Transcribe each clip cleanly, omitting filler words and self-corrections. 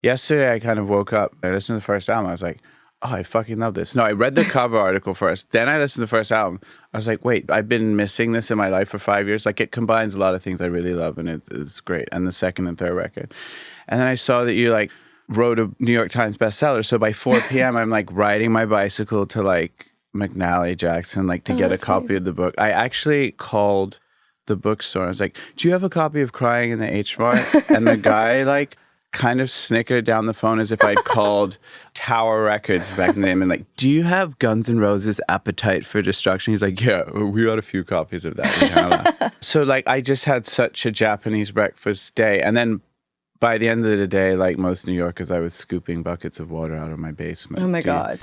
Yesterday, I kind of woke up, I listened to the first album, I was like, oh, I fucking love this. No, I read the cover article first, then I listened to the first album. I was like, wait, I've been missing this in my life for 5 years. Like, it combines a lot of things I really love, and it's great. And the second and third record. And then I saw that you, like, wrote a New York Times bestseller. So by 4 p.m., I'm, like, riding my bicycle to, like, McNally Jackson, like, to get a copy of the book. I actually called the bookstore. I was like, do you have a copy of Crying in the H Mart? And the guy, like, kind of snickered down the phone as if I'd called Tower Records back in the day and like, do you have Guns N' Roses' Appetite for Destruction? He's like, yeah, we got a few copies of that. So like, I just had such a Japanese breakfast day. And then by the end of the day, like most New Yorkers, I was scooping buckets of water out of my basement. Oh my God.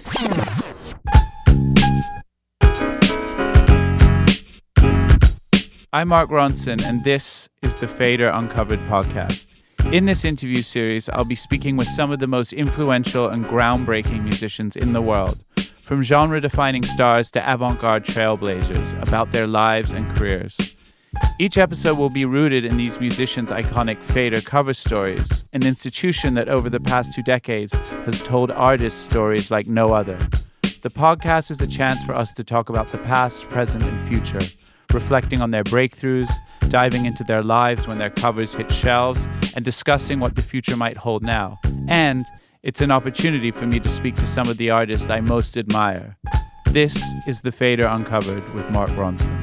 I'm Mark Ronson, and this is the FADER Uncovered podcast. In this interview series, I'll be speaking with some of the most influential and groundbreaking musicians in the world, from genre-defining stars to avant-garde trailblazers, about their lives and careers. Each episode will be rooted in these musicians' iconic FADER cover stories, an institution that over the past 2 decades has told artists stories like no other. The podcast is a chance for us to talk about the past, present, and future, reflecting on their breakthroughs, diving into their lives when their covers hit shelves, and discussing what the future might hold now. And it's an opportunity for me to speak to some of the artists I most admire. This is the FADER Uncovered with Mark Ronson.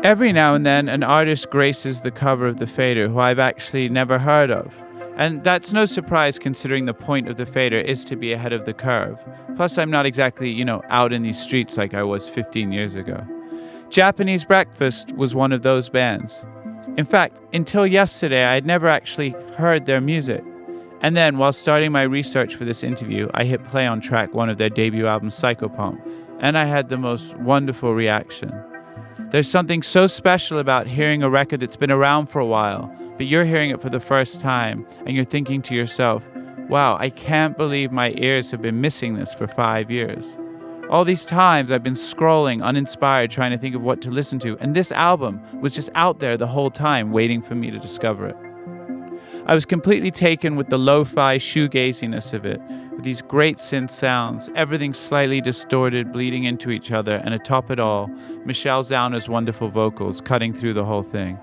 Every now and then, an artist graces the cover of the FADER who I've actually never heard of. And that's no surprise considering the point of the FADER is to be ahead of the curve. Plus, I'm not exactly, out in these streets like I was 15 years ago. Japanese Breakfast was one of those bands. In fact, until yesterday, I had never actually heard their music. And then, while starting my research for this interview, I hit play on track 1 of their debut album, Psychopomp, and I had the most wonderful reaction. There's something so special about hearing a record that's been around for a while, but you're hearing it for the first time, and you're thinking to yourself, wow, I can't believe my ears have been missing this for 5 years. All these times I've been scrolling, uninspired, trying to think of what to listen to, and this album was just out there the whole time, waiting for me to discover it. I was completely taken with the lo-fi shoegaziness of it, with these great synth sounds, everything slightly distorted, bleeding into each other, and atop it all, Michelle Zauner's wonderful vocals cutting through the whole thing.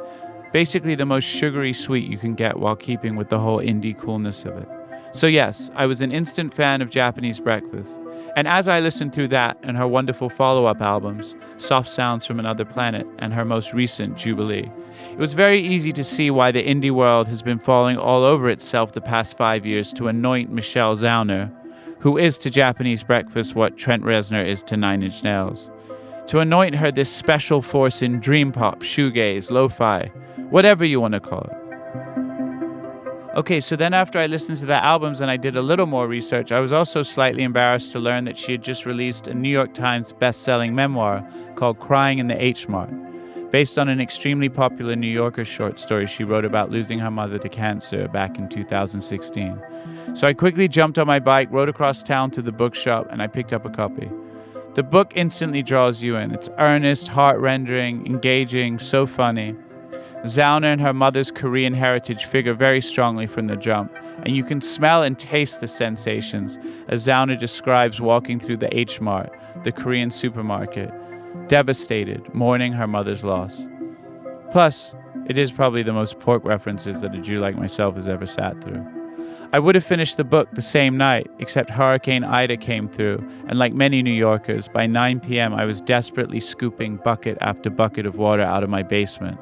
Basically the most sugary sweet you can get while keeping with the whole indie coolness of it. So yes, I was an instant fan of Japanese Breakfast. And as I listened through that and her wonderful follow-up albums, Soft Sounds from Another Planet and her most recent, Jubilee, it was very easy to see why the indie world has been falling all over itself the past 5 years to anoint Michelle Zauner, who is to Japanese Breakfast what Trent Reznor is to Nine Inch Nails. To anoint her this special force in dream pop, shoegaze, lo-fi, whatever you want to call it. Okay, so then after I listened to the albums and I did a little more research, I was also slightly embarrassed to learn that she had just released a New York Times best-selling memoir called Crying in the H Mart, based on an extremely popular New Yorker short story she wrote about losing her mother to cancer back in 2016. So I quickly jumped on my bike, rode across town to the bookshop, and I picked up a copy. The book instantly draws you in. It's earnest, heart-rending, engaging, so funny. Zauner and her mother's Korean heritage figure very strongly from the jump, and you can smell and taste the sensations as Zauner describes walking through the H Mart, the Korean supermarket, devastated, mourning her mother's loss. Plus, it is probably the most pork references that a Jew like myself has ever sat through. I would have finished the book the same night, except Hurricane Ida came through, and like many New Yorkers, by 9 p.m. I was desperately scooping bucket after bucket of water out of my basement.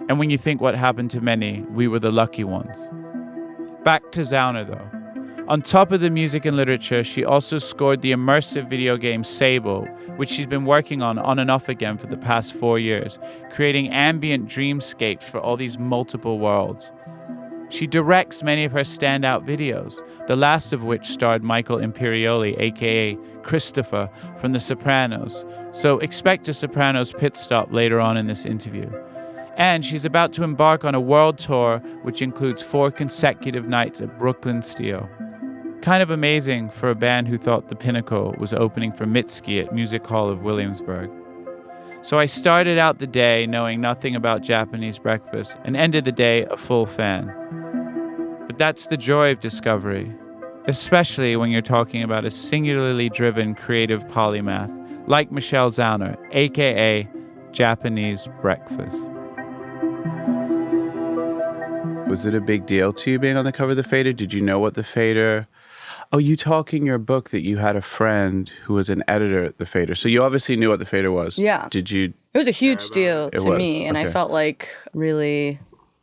And when you think what happened to many, we were the lucky ones. Back to Zauner, though. On top of the music and literature, she also scored the immersive video game Sable, which she's been working on and off again for the past 4 years, creating ambient dreamscapes for all these multiple worlds. She directs many of her standout videos, the last of which starred Michael Imperioli, aka Christopher, from The Sopranos. So expect a Sopranos pit stop later on in this interview. And she's about to embark on a world tour, which includes 4 consecutive nights at Brooklyn Steel. Kind of amazing for a band who thought the pinnacle was opening for Mitski at Music Hall of Williamsburg. So I started out the day knowing nothing about Japanese breakfast and ended the day a full fan. But that's the joy of discovery, especially when you're talking about a singularly driven creative polymath like Michelle Zauner, aka Japanese breakfast. Was it a big deal to you being on the cover of the Fader? Did you know what the Fader... Oh, you talk in your book that you had a friend who was an editor at the Fader. So you obviously knew what the Fader was. Yeah. Did you... It was a huge deal to me, and I Okay. felt like really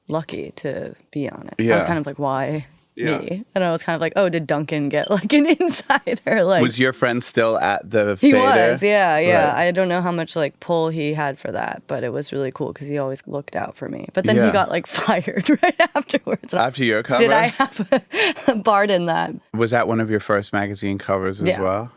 lucky to be on it. I Yeah. was kind of like, why Yeah. me? And I was kind of like, oh, did Duncan get like an insider? Like, Was your friend still at the he Fader? was, yeah. Right. I don't know how much like pull he had for that, but it was really cool because he always looked out for me. But then Yeah. he got like fired right afterwards. After your cover? Did I have a part in that? Was that one of your first magazine covers as Yeah. well?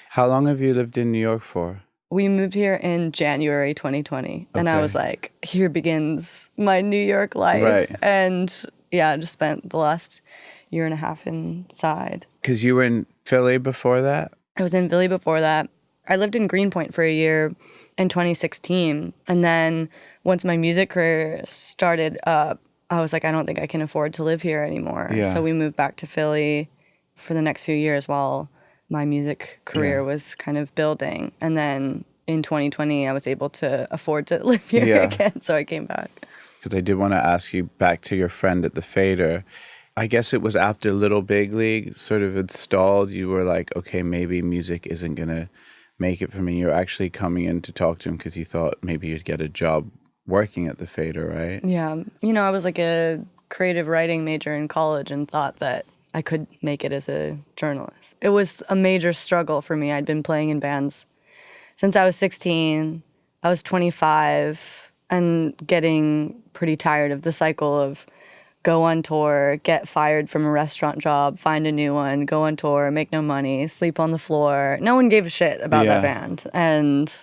How long have you lived in New York for? We moved here in January 2020, and I Okay. was like, here begins my New York life. Right. And yeah, I just spent the last year and a half inside. Because you were in Philly before that? I was in Philly before that. I lived in Greenpoint for a year in 2016. And then once my music career started up, I was like, I don't think I can afford to live here anymore. Yeah. So we moved back to Philly for the next few years while my music career was kind of building. And then in 2020, I was able to afford to live here Yeah. again. So I came back. Because I did want to ask you back to your friend at the Fader. I guess it was after Little Big League sort of had stalled. You were like, okay, maybe music isn't going to make it for me. You're actually coming in to talk to him because you thought maybe you'd get a job working at the Fader, right? Yeah. You know, I was like a creative writing major in college and thought that I could make it as a journalist. It was a major struggle for me. I'd been playing in bands since I was 16. I was 25 and getting pretty tired of the cycle of go on tour, get fired from a restaurant job, find a new one, go on tour, make no money, sleep on the floor. No one gave a shit about that band. And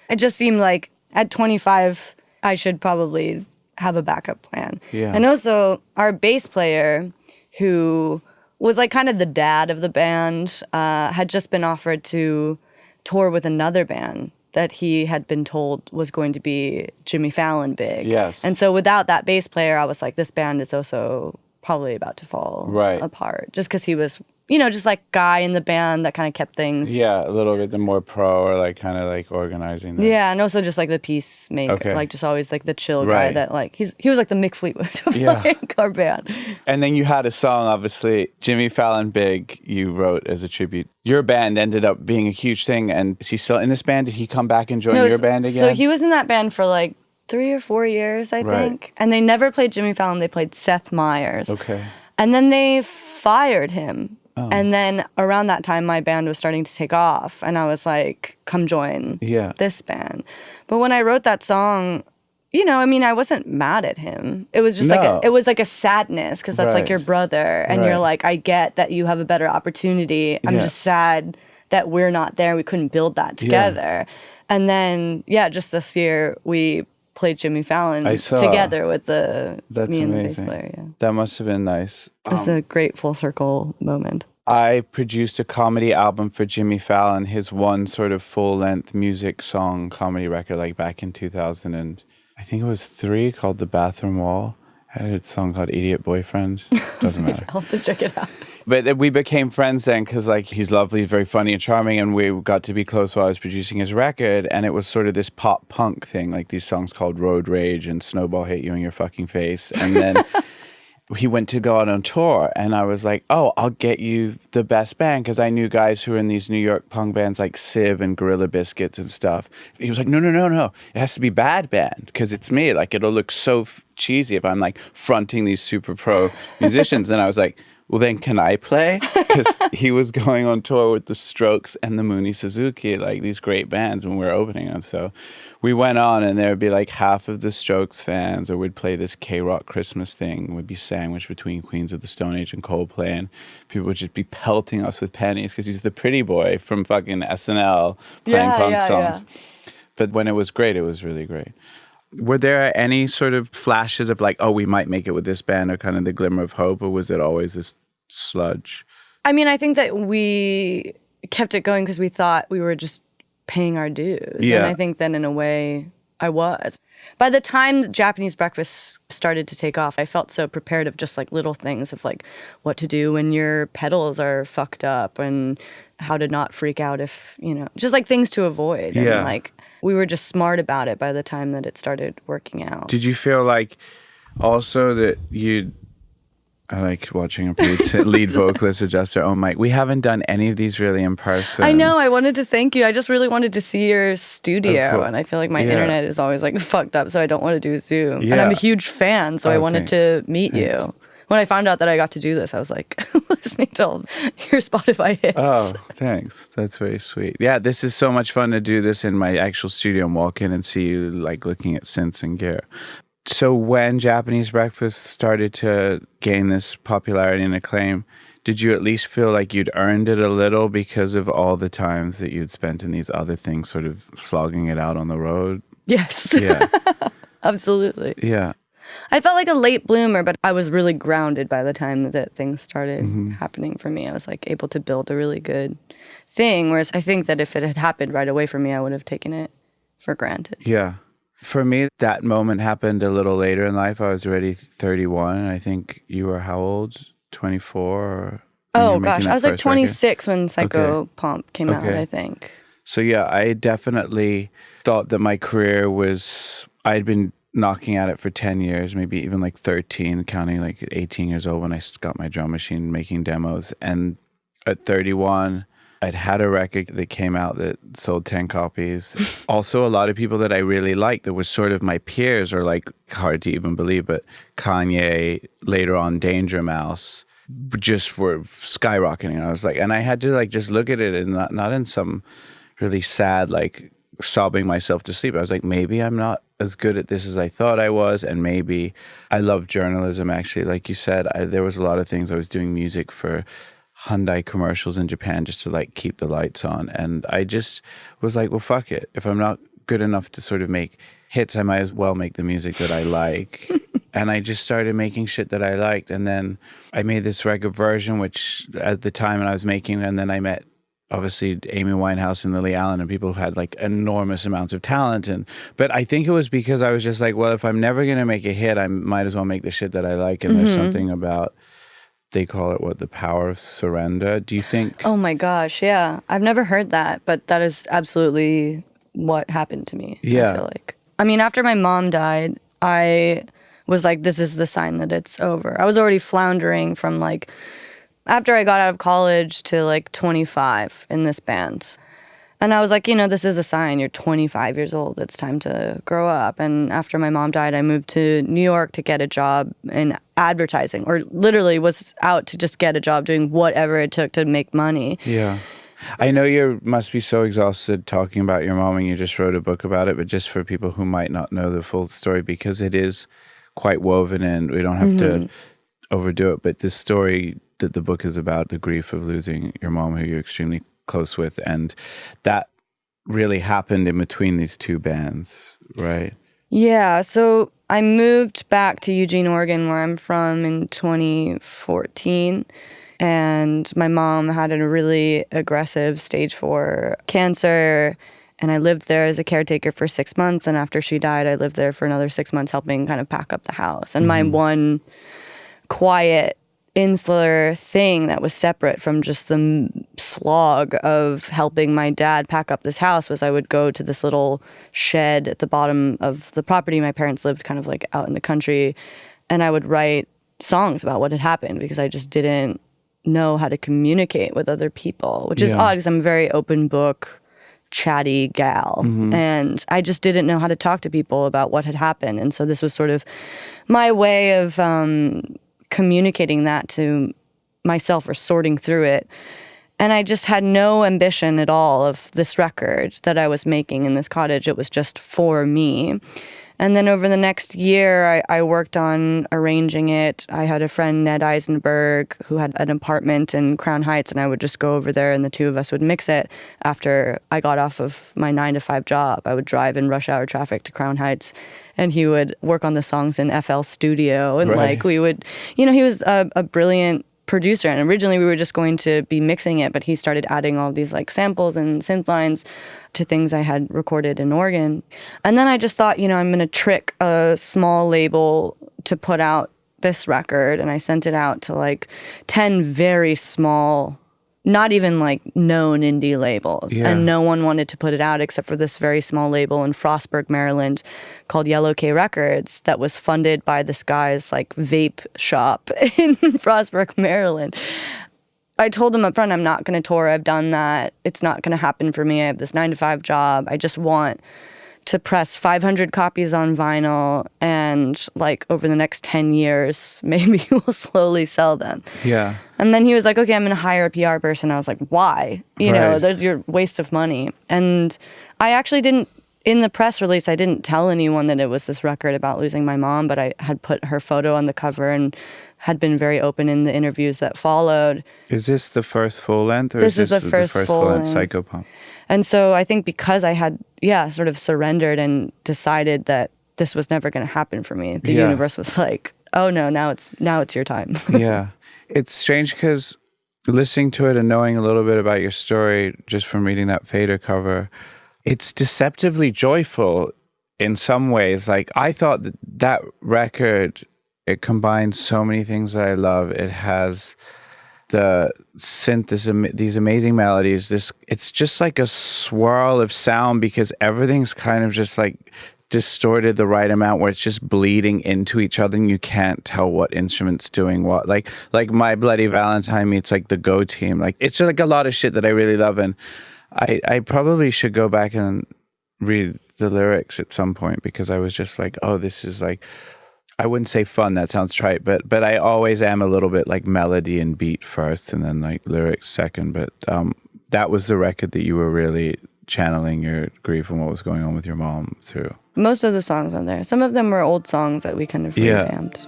it just seemed like at 25, I should probably have a backup plan. Yeah. And also, our bass player, who was like kind of the dad of the band, had just been offered to tour with another band that he had been told was going to be Jimmy Fallon big. Yes. And so without that bass player, I was like, this band is also probably about to fall apart. Just because he was, you know, just like guy in the band that kind of kept things. Yeah, a little bit the more pro or like kind of like organizing them. Yeah, and also just like the peacemaker, Okay. like just always like the chill guy Right. that like, he was like the Mick Fleetwood of Yeah. like our band. And then you had a song, obviously, Jimmy Fallon Big, you wrote as a tribute. Your band ended up being a huge thing. And is he still in this band? Did he come back and join your band again? So he was in that band for like 3 or 4 years, I Right. think. And they never played Jimmy Fallon. They played Seth Meyers. Okay. And then they fired him. Oh. And then around that time, my band was starting to take off. And I was like, come join this band. But when I wrote that song, you know, I mean, I wasn't mad at him. It was just No. it was like a sadness because that's Right. like your brother. And Right. you're like, I get that you have a better opportunity. I'm Yeah. just sad that we're not there. We couldn't build that together. And then, yeah, just this year, we played Jimmy Fallon I saw. together with the That's me and the amazing. bass player. Yeah. That must have been nice. It was a great full circle moment. I produced a comedy album for Jimmy Fallon, his one sort of full-length music song comedy record, like back in 2000 and I think it was 3, called The Bathroom Wall. I had a song called Idiot Boyfriend. Doesn't matter. I'll have to check it out. But we became friends then because like he's lovely, he's very funny and charming, and we got to be close while I was producing his record. And it was sort of this pop punk thing, like these songs called Road Rage and Snowball Hit You in Your Fucking Face. And then he went to go out on tour, and I was like, oh, I'll get you the best band, because I knew guys who were in these New York punk bands like Civ and Gorilla Biscuits and stuff. He was like, no, it has to be bad band because it's me. Like, it'll look so cheesy if I'm like fronting these super pro musicians. And I was like, well, then can I play? Because he was going on tour with the Strokes and the Mooney Suzuki, like these great bands when we were opening them. So we went on, and there would be like half of the Strokes fans, or we'd play this K-Rock Christmas thing, would be sandwiched between Queens of the Stone Age and Coldplay, and people would just be pelting us with pennies because he's the pretty boy from fucking SNL playing punk songs. But when it was great, it was really great. Were there any sort of flashes of like, oh, we might make it with this band, or kind of the glimmer of hope, or was it always this sludge? I mean, I think that we kept it going because we thought we were just paying our dues. Yeah. And I think then in a way I was. By the time Japanese Breakfast started to take off, I felt so prepared of just like little things of like what to do when your pedals are fucked up and how to not freak out if, just like things to avoid. Yeah. And like we were just smart about it by the time that it started working out. Did you feel like also that I like watching a lead vocalist adjust their own mic. We haven't done any of these really in person. I know. I wanted to thank you. I just really wanted to see your studio. Cool. And I feel like my internet is always like fucked up, so I don't want to do Zoom. And I'm a huge fan, so I wanted to meet you. When I found out that I got to do this, I was like listening to all your Spotify hits. Oh, thanks. That's very sweet. Yeah, this is so much fun to do this in my actual studio and walk in and see you like looking at synths and gear. So when Japanese Breakfast started to gain this popularity and acclaim, did you at least feel like you'd earned it a little because of all the times that you'd spent in these other things, sort of slogging it out on the road? Yes. Yeah. Absolutely. Yeah. I felt like a late bloomer, but I was really grounded by the time that things started happening for me. I was like able to build a really good thing, whereas I think that if it had happened right away for me, I would have taken it for granted. Yeah. For me, that moment happened a little later in life. I was already 31. I think you were how old? 24? Oh, gosh. I was like 26 when Psycho Pump came out, I think. So, yeah, I definitely thought that my career I'd been knocking at it for 10 years, maybe even like 13, counting like 18 years old when I got my drum machine making demos. And at 31... I'd had a record that came out that sold 10 copies. Also, a lot of people that I really liked that was sort of my peers, or like hard to even believe, but Kanye, later on Danger Mouse, just were skyrocketing. And I was like, and I had to like just look at it and not in some really sad, like sobbing myself to sleep. I was like, maybe I'm not as good at this as I thought I was. And maybe I love journalism, actually. Like you said, there was a lot of things. I was doing music for Hyundai commercials in Japan just to like keep the lights on. And I just was like, well, fuck it. If I'm not good enough to sort of make hits, I might as well make the music that I like. And I just started making shit that I liked. And then I made this record version, which at the time I was making, and then I met obviously Amy Winehouse and Lily Allen and people who had like enormous amounts of talent. But I think it was because I was just like, well, if I'm never going to make a hit, I might as well make the shit that I like. And there's something about, they call it the power of surrender. Do you think? Oh my gosh, yeah. I've never heard that, but that is absolutely what happened to me. Yeah. I feel like. I mean, after my mom died, I was like, this is the sign that it's over. I was already floundering from like, after I got out of college to like 25 in this band. And I was like, this is a sign. You're 25 years old. It's time to grow up. And after my mom died, I moved to New York to get a job in advertising, or literally was out to just get a job doing whatever it took to make money. Yeah. I know you must be so exhausted talking about your mom, and you just wrote a book about it, but just for people who might not know the full story, because it is quite woven in, we don't have to overdo it, but the story that the book is about, the grief of losing your mom, who you're extremely close with, and that really happened in between these two bands, right? Yeah, so I moved back to Eugene, Oregon, where I'm from, in 2014, and my mom had a really aggressive stage 4 cancer, and I lived there as a caretaker for 6 months, and after she died, I lived there for another 6 months helping kind of pack up the house. And my one quiet insular thing that was separate from just the slog of helping my dad pack up this house was I would go to this little shed at the bottom of the property. My parents lived kind of like out in the country, and I would write songs about what had happened because I just didn't know how to communicate with other people, which is odd because I'm a very open book, chatty gal, and I just didn't know how to talk to people about what had happened. And so this was sort of my way of communicating that to myself, or sorting through it. And I just had no ambition at all of this record that I was making in this cottage. It was just for me. And then over the next year, I worked on arranging it. I had a friend, Ned Eisenberg, who had an apartment in Crown Heights, and I would just go over there and the two of us would mix it. After I got off of my 9-to-5 job, I would drive in rush hour traffic to Crown Heights, and he would work on the songs in FL Studio. And like we would, he was a brilliant producer. And originally we were just going to be mixing it, but he started adding all these like samples and synth lines to things I had recorded in Oregon. And then I just thought, I'm going to trick a small label to put out this record. And I sent it out to like 10 very small, not even like known indie labels. Yeah. And no one wanted to put it out except for this very small label in Frostburg, Maryland called Yellow K Records that was funded by this guy's like vape shop in Frostburg, Maryland. I told him up front, I'm not going to tour. I've done that. It's not going to happen for me. I have this 9-to-5 job. I just want to press 500 copies on vinyl, and like over the next 10 years, maybe we'll slowly sell them. Yeah. And then he was like, okay, I'm going to hire a PR person. I was like, why? There's your waste of money. And I actually didn't, in the press release, I didn't tell anyone that it was this record about losing my mom, but I had put her photo on the cover and had been very open in the interviews that followed. Is this the first full length, or This is the first full length. Psychopomp? And so I think because I had, sort of surrendered and decided that this was never going to happen for me, the universe was like, oh no, now it's your time. Yeah. It's strange because listening to it and knowing a little bit about your story just from reading that FADER cover, it's deceptively joyful in some ways. Like, I thought that record, it combines so many things that I love. It has the synth, these amazing melodies. It's just like a swirl of sound because everything's kind of just like distorted the right amount where it's just bleeding into each other and you can't tell what instrument's doing what. Like My Bloody Valentine meets like the Go Team. Like, it's like a lot of shit that I really love, and I probably should go back and read the lyrics at some point because I was just like, oh, this is like, I wouldn't say fun, that sounds trite, but I always am a little bit like melody and beat first and then like lyrics second. But that was the record that you were really channeling your grief and what was going on with your mom through. Most of the songs on there. Some of them were old songs that we kind of revamped.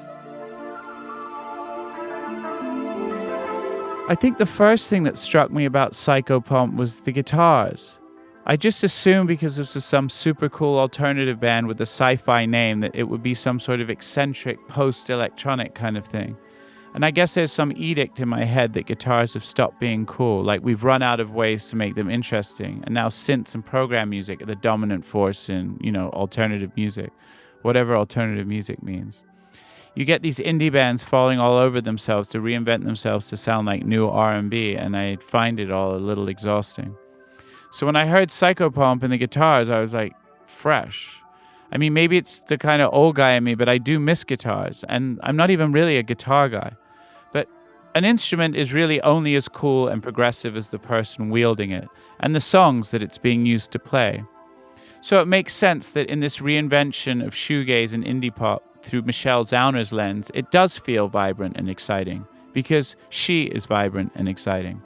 I think the first thing that struck me about Psychopomp was the guitars. I just assumed because this was some super cool alternative band with a sci-fi name that it would be some sort of eccentric post-electronic kind of thing. And I guess there's some edict in my head that guitars have stopped being cool, like we've run out of ways to make them interesting, and now synths and program music are the dominant force in, alternative music, whatever alternative music means. You get these indie bands falling all over themselves to reinvent themselves to sound like new R&B, and I find it all a little exhausting. So when I heard Psychopomp and the guitars, I was like, fresh. I mean, maybe it's the kind of old guy in me, but I do miss guitars, and I'm not even really a guitar guy. But an instrument is really only as cool and progressive as the person wielding it, and the songs that it's being used to play. So it makes sense that in this reinvention of shoegaze and indie pop through Michelle Zauner's lens, it does feel vibrant and exciting, because she is vibrant and exciting.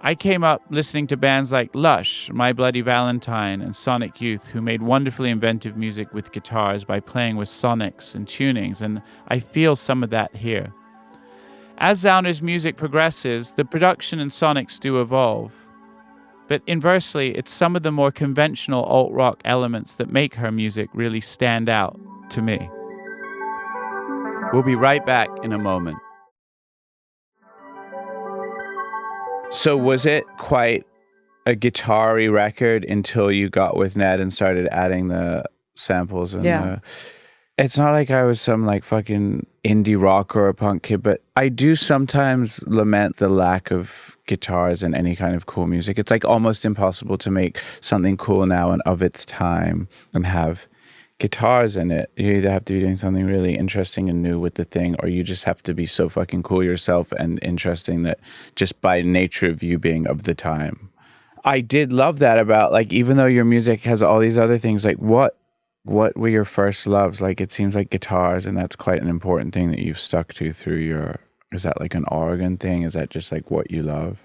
I came up listening to bands like Lush, My Bloody Valentine, and Sonic Youth, who made wonderfully inventive music with guitars by playing with sonics and tunings, and I feel some of that here. As Zauner's music progresses, the production and sonics do evolve. But inversely, it's some of the more conventional alt-rock elements that make her music really stand out to me. We'll be right back in a moment. So was it quite a guitar-y record until you got with Ned and started adding the samples? And it's not like I was some like fucking indie rock or a punk kid, but I do sometimes lament the lack of guitars in any kind of cool music. It's like almost impossible to make something cool now and of its time and have guitars in it. You either have to be doing something really interesting and new with the thing, or you just have to be so fucking cool yourself and interesting that just by nature of you being of the time. I did love that about, like, even though your music has all these other things, like what were your first loves? Like, it seems like guitars, and that's quite an important thing that you've stuck to through your, is that like an Oregon thing? Is that just like what you love?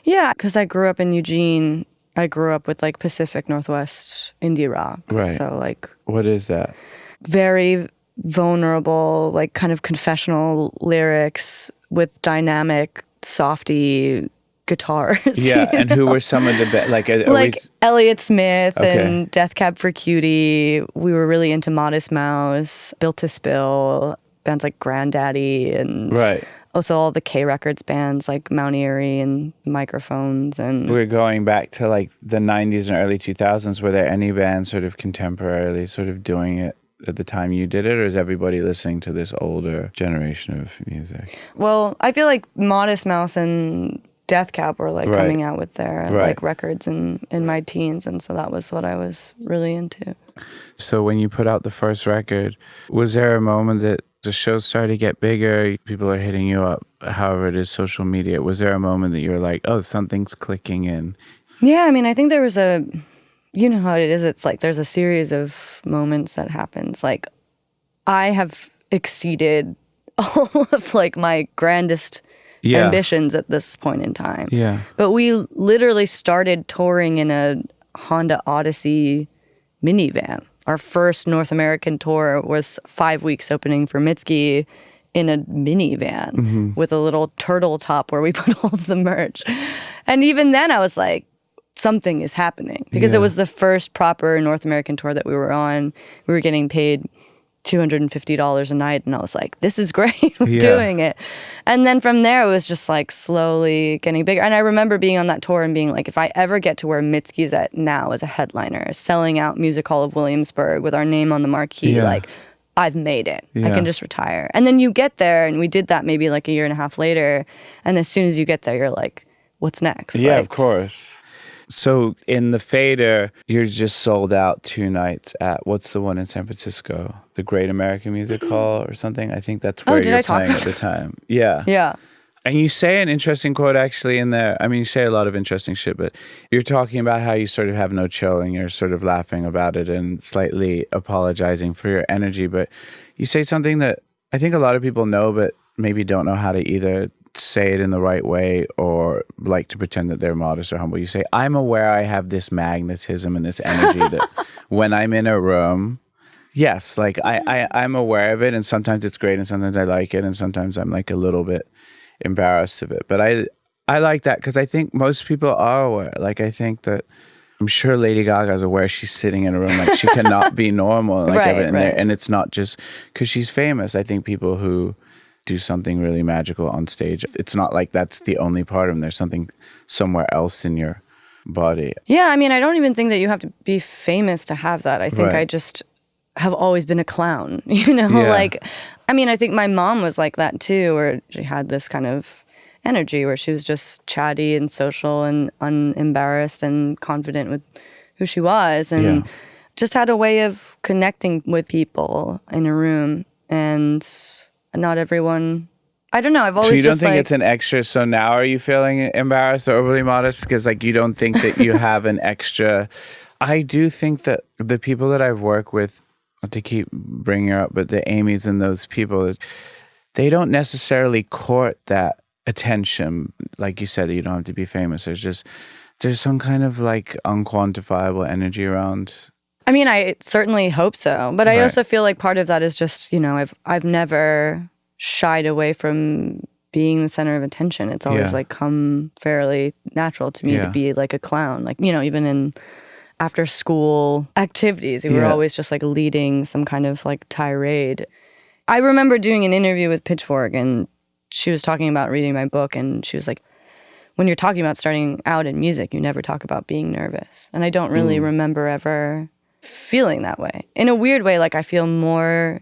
Yeah, because I grew up in Eugene. I grew up with like Pacific Northwest indie rock. Right. So like, what is that? Very vulnerable, like kind of confessional lyrics with dynamic, softy guitars. Yeah, and who were some of the like Elliott Smith and Death Cab for Cutie. We were really into Modest Mouse, Built to Spill, bands like Granddaddy and Also all the K Records bands like Mount Erie and Microphones. And We're going back to like the 90s and early 2000s. Were there any bands sort of contemporarily sort of doing it at the time you did it, or is everybody listening to this older generation of music? Well, I feel like Modest Mouse and Death Cab were like coming out with their like records in my teens, and so that was what I was really into. So when you put out the first record, was there a moment that the show started to get bigger, people are hitting you up, however it is, social media? Was there a moment that you were like, oh, something's clicking in? Yeah, I mean, I think there was you know how it is, it's like there's a series of moments that happens. Like, I have exceeded all of like my grandest ambitions at this point in time. Yeah. But we literally started touring in a Honda Odyssey minivan. Our first North American tour was 5 weeks opening for Mitski in a minivan with a little turtle top where we put all of the merch. And even then I was like, something is happening, because it was the first proper North American tour that we were on. We were getting paid $250 a night, and I was like, this is great. We're doing it. And then from there it was just like slowly getting bigger. And I remember being on that tour and being like, if I ever get to where Mitski's at now as a headliner, selling out Music Hall of Williamsburg with our name on the marquee, like, I've made it. I can just retire. And then you get there, and we did that maybe like a year and a half later, and as soon as you get there you're like, what's next? Yeah, like, of course. So in the FADER, you're just sold out 2 nights at, what's the one in San Francisco? The Great American Music Hall or something? I think that's where you're playing at the time. Yeah. Yeah. And you say an interesting quote actually in there. I mean, you say a lot of interesting shit, but you're talking about how you sort of have no chill and you're sort of laughing about it and slightly apologizing for your energy. But you say something that I think a lot of people know, but maybe don't know how to either say it in the right way or like to pretend that they're modest or humble. You say, I'm aware I have this magnetism and this energy that when I'm in a room, yes, like I'm aware of it, and sometimes it's great and sometimes I like it and sometimes I'm like a little bit embarrassed of it. But I like that because I think most people are aware. Like, I think that I'm sure Lady Gaga's aware she's sitting in a room like she cannot be normal. Like, and it's not just because she's famous. I think people who do something really magical on stage, it's not like that's the only part of them. There's something somewhere else in your body. Yeah, I mean, I don't even think that you have to be famous to have that. I think I just have always been a clown, you know? Like, I mean, I think my mom was like that too, where she had this kind of energy where she was just chatty and social and unembarrassed and confident with who she was, and just had a way of connecting with people in a room. And not everyone, I don't know, I've always So you don't just think it's an extra, so now are you feeling embarrassed or overly modest? Because like you don't think that you have an extra. I do think that the people that I've worked with, not to keep bringing her up, but the Amy's and those people, they don't necessarily court that attention. Like you said, you don't have to be famous. There's some kind of like unquantifiable energy around. I mean, I certainly hope so, but I also feel like part of that is just, you know, I've never shied away from being the center of attention. It's always like come fairly natural to me to be like a clown. Like, you know, even in after school activities, we were always just like leading some kind of like tirade. I remember doing an interview with Pitchfork, and she was talking about reading my book, and she was like, when you're talking about starting out in music, you never talk about being nervous. And I don't really remember ever feeling that way. In a weird way, like I feel more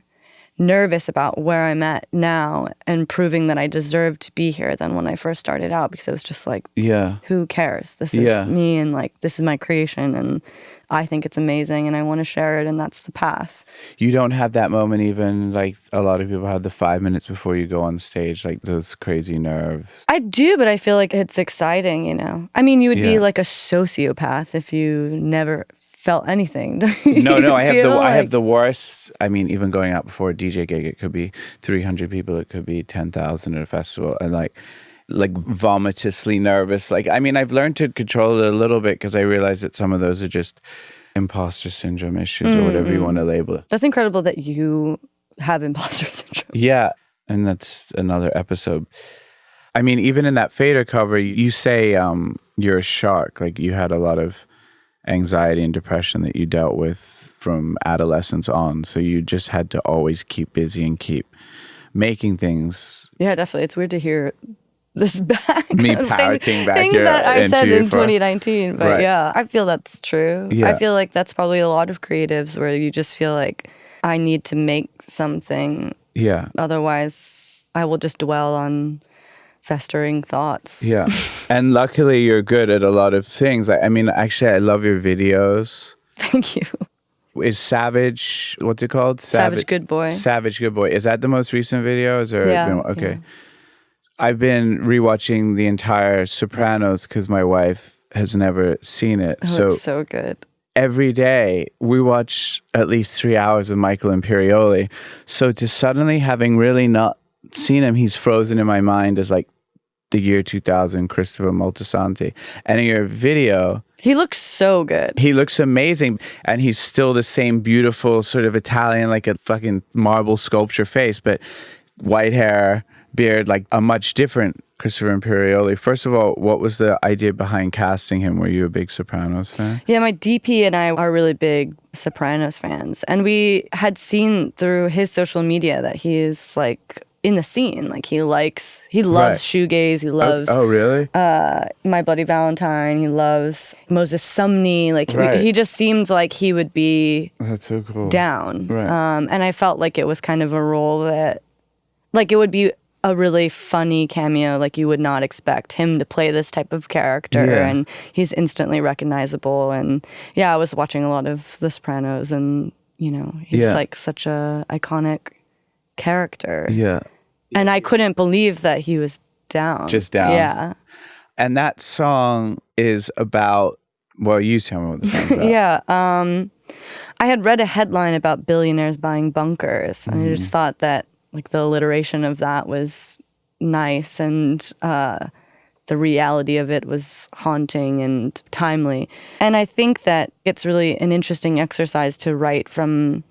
nervous about where I'm at now and proving that I deserve to be here than when I first started out, because it was just like, who cares? This is me, and like this is my creation, and I think it's amazing and I want to share it, and that's the path. You don't have that moment even like a lot of people have the 5 minutes before you go on stage, like those crazy nerves? I do, but I feel like it's exciting, you know? I mean, you would be like a sociopath if you never felt anything. No, I have the worst. I mean, even going out before a DJ gig, it could be 300 people, it could be 10,000 at a festival, and like vomitously nervous. Like, I mean, I've learned to control it a little bit because I realize that some of those are just imposter syndrome issues or whatever you want to label it. That's incredible that you have imposter syndrome. Yeah, and that's another episode. I mean, even in that FADER cover, you say you're a shark. Like, you had a lot of anxiety and depression that you dealt with from adolescence on, so you just had to always keep busy and keep making things. Yeah, definitely. It's weird to hear this back. Me parroting back things your that I said interview in for- 2019. But Right. yeah, I feel that's true. Yeah. I feel like that's probably a lot of creatives where you just feel like I need to make something. Yeah. Otherwise, I will just dwell on festering thoughts. Yeah. And luckily you're good at a lot of things. I mean, actually, I love your videos. Thank you. Is Savage, what's it called? Savage Good Boy. Savage Good Boy. Is that the most recent video? Is there Yeah, okay. yeah. I've been rewatching the entire Sopranos because my wife has never seen it. Oh, it's so good. Every day we watch at least 3 hours of Michael Imperioli. So to suddenly having really not seen him, he's frozen in my mind as like the year 2000 Christopher Moltisanti. And in your video, He looks so good. he looks amazing, and he's still the same beautiful sort of Italian, like a fucking marble sculpture face, but white hair, beard, like a much different Christopher Imperioli. First of all, what was the idea behind casting him? Were you a big Sopranos fan? Yeah, my DP and I are really big Sopranos fans. And we had seen through his social media that he is like in the scene. Like he loves Right. shoegaze. He loves Oh, really? My Bloody Valentine. He loves Moses Sumney. Like Right. he just seemed like he would be That's so cool. down. Right. And I felt like it was kind of a role that, like, it would be a really funny cameo. Like you would not expect him to play this type of character, Yeah. and he's instantly recognizable. And yeah, I was watching a lot of The Sopranos, and you know, he's Yeah. like such a iconic character. Yeah. And I couldn't believe that he was down. Just down. Yeah. And that song is about, well, you tell me what the song's about. Yeah. I had read a headline about billionaires buying bunkers, and I just thought that like the alliteration of that was nice, and the reality of it was haunting and timely. And I think that it's really an interesting exercise to write from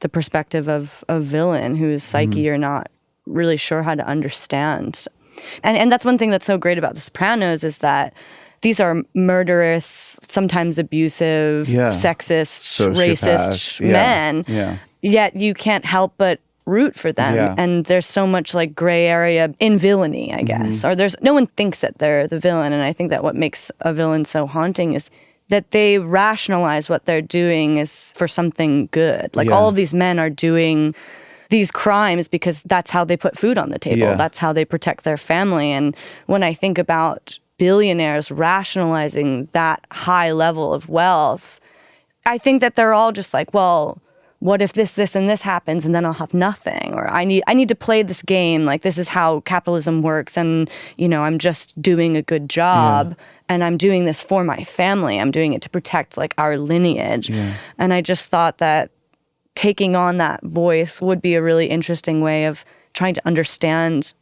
the perspective of a villain whose psyche you're not really sure how to understand. And that's one thing that's so great about The Sopranos is that these are murderous, sometimes abusive, Yeah. sexist, Sociopaths. racist Yeah. men. Yeah. Yet you can't help but root for them. Yeah. And there's so much like gray area in villainy, I guess. Or there's no one thinks that they're the villain. And I think that what makes a villain so haunting is that they rationalize what they're doing is for something good. Like Yeah. all of these men are doing these crimes because that's how they put food on the table. Yeah. That's how they protect their family. And when I think about billionaires rationalizing that high level of wealth, I think that they're all just like, well, what if this, and this happens, and then I'll have nothing? Or I need to play this game. Like this is how capitalism works, and you know, I'm just doing a good job, and I'm doing this for my family. I'm doing it to protect like our lineage. And I just thought that taking on that voice would be a really interesting way of trying to understand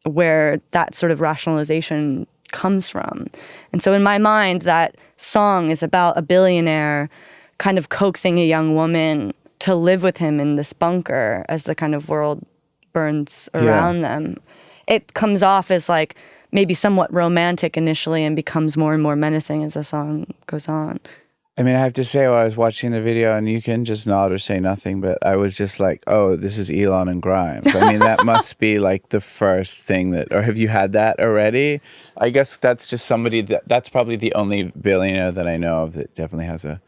where that sort of rationalization comes from. And so in my mind, that song is about a billionaire kind of coaxing a young woman to live with him in this bunker as the kind of world burns around them. It comes off as like maybe somewhat romantic initially and becomes more and more menacing as the song goes on. I mean, I have to say, while I was watching the video, and you can just nod or say nothing, but I was just like, oh, this is Elon and Grimes. I mean, that must be like the first thing that, or have you had that already? I guess that's just somebody that's probably the only billionaire that I know of that definitely has a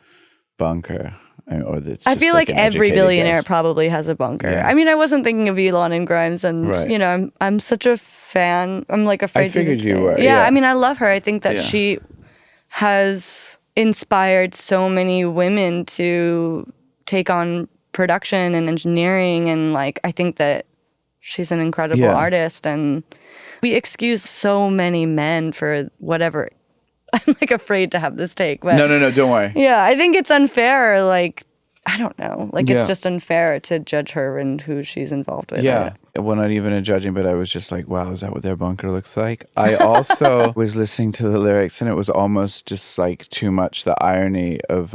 bunker. Or that's I just feel like an every educated billionaire guess. probably has a bunker. Yeah. I mean, I wasn't thinking of Elon and Grimes, and Right. you know, I'm such a fan. I'm like afraid. I figured to you were, Yeah, yeah. I mean, I love her. I think that Yeah. she has inspired so many women to take on production and engineering, and like I think that she's an incredible Yeah. artist, and we excuse so many men for whatever. I'm like afraid to have this take, but No, don't worry. yeah, I think it's unfair. Like, I don't know. Like, Yeah. it's just unfair to judge her and who she's involved with. Yeah. Well, not even a judging, but I was just like, wow, is that what their bunker looks like? I also was listening to the lyrics, and it was almost just like too much the irony of,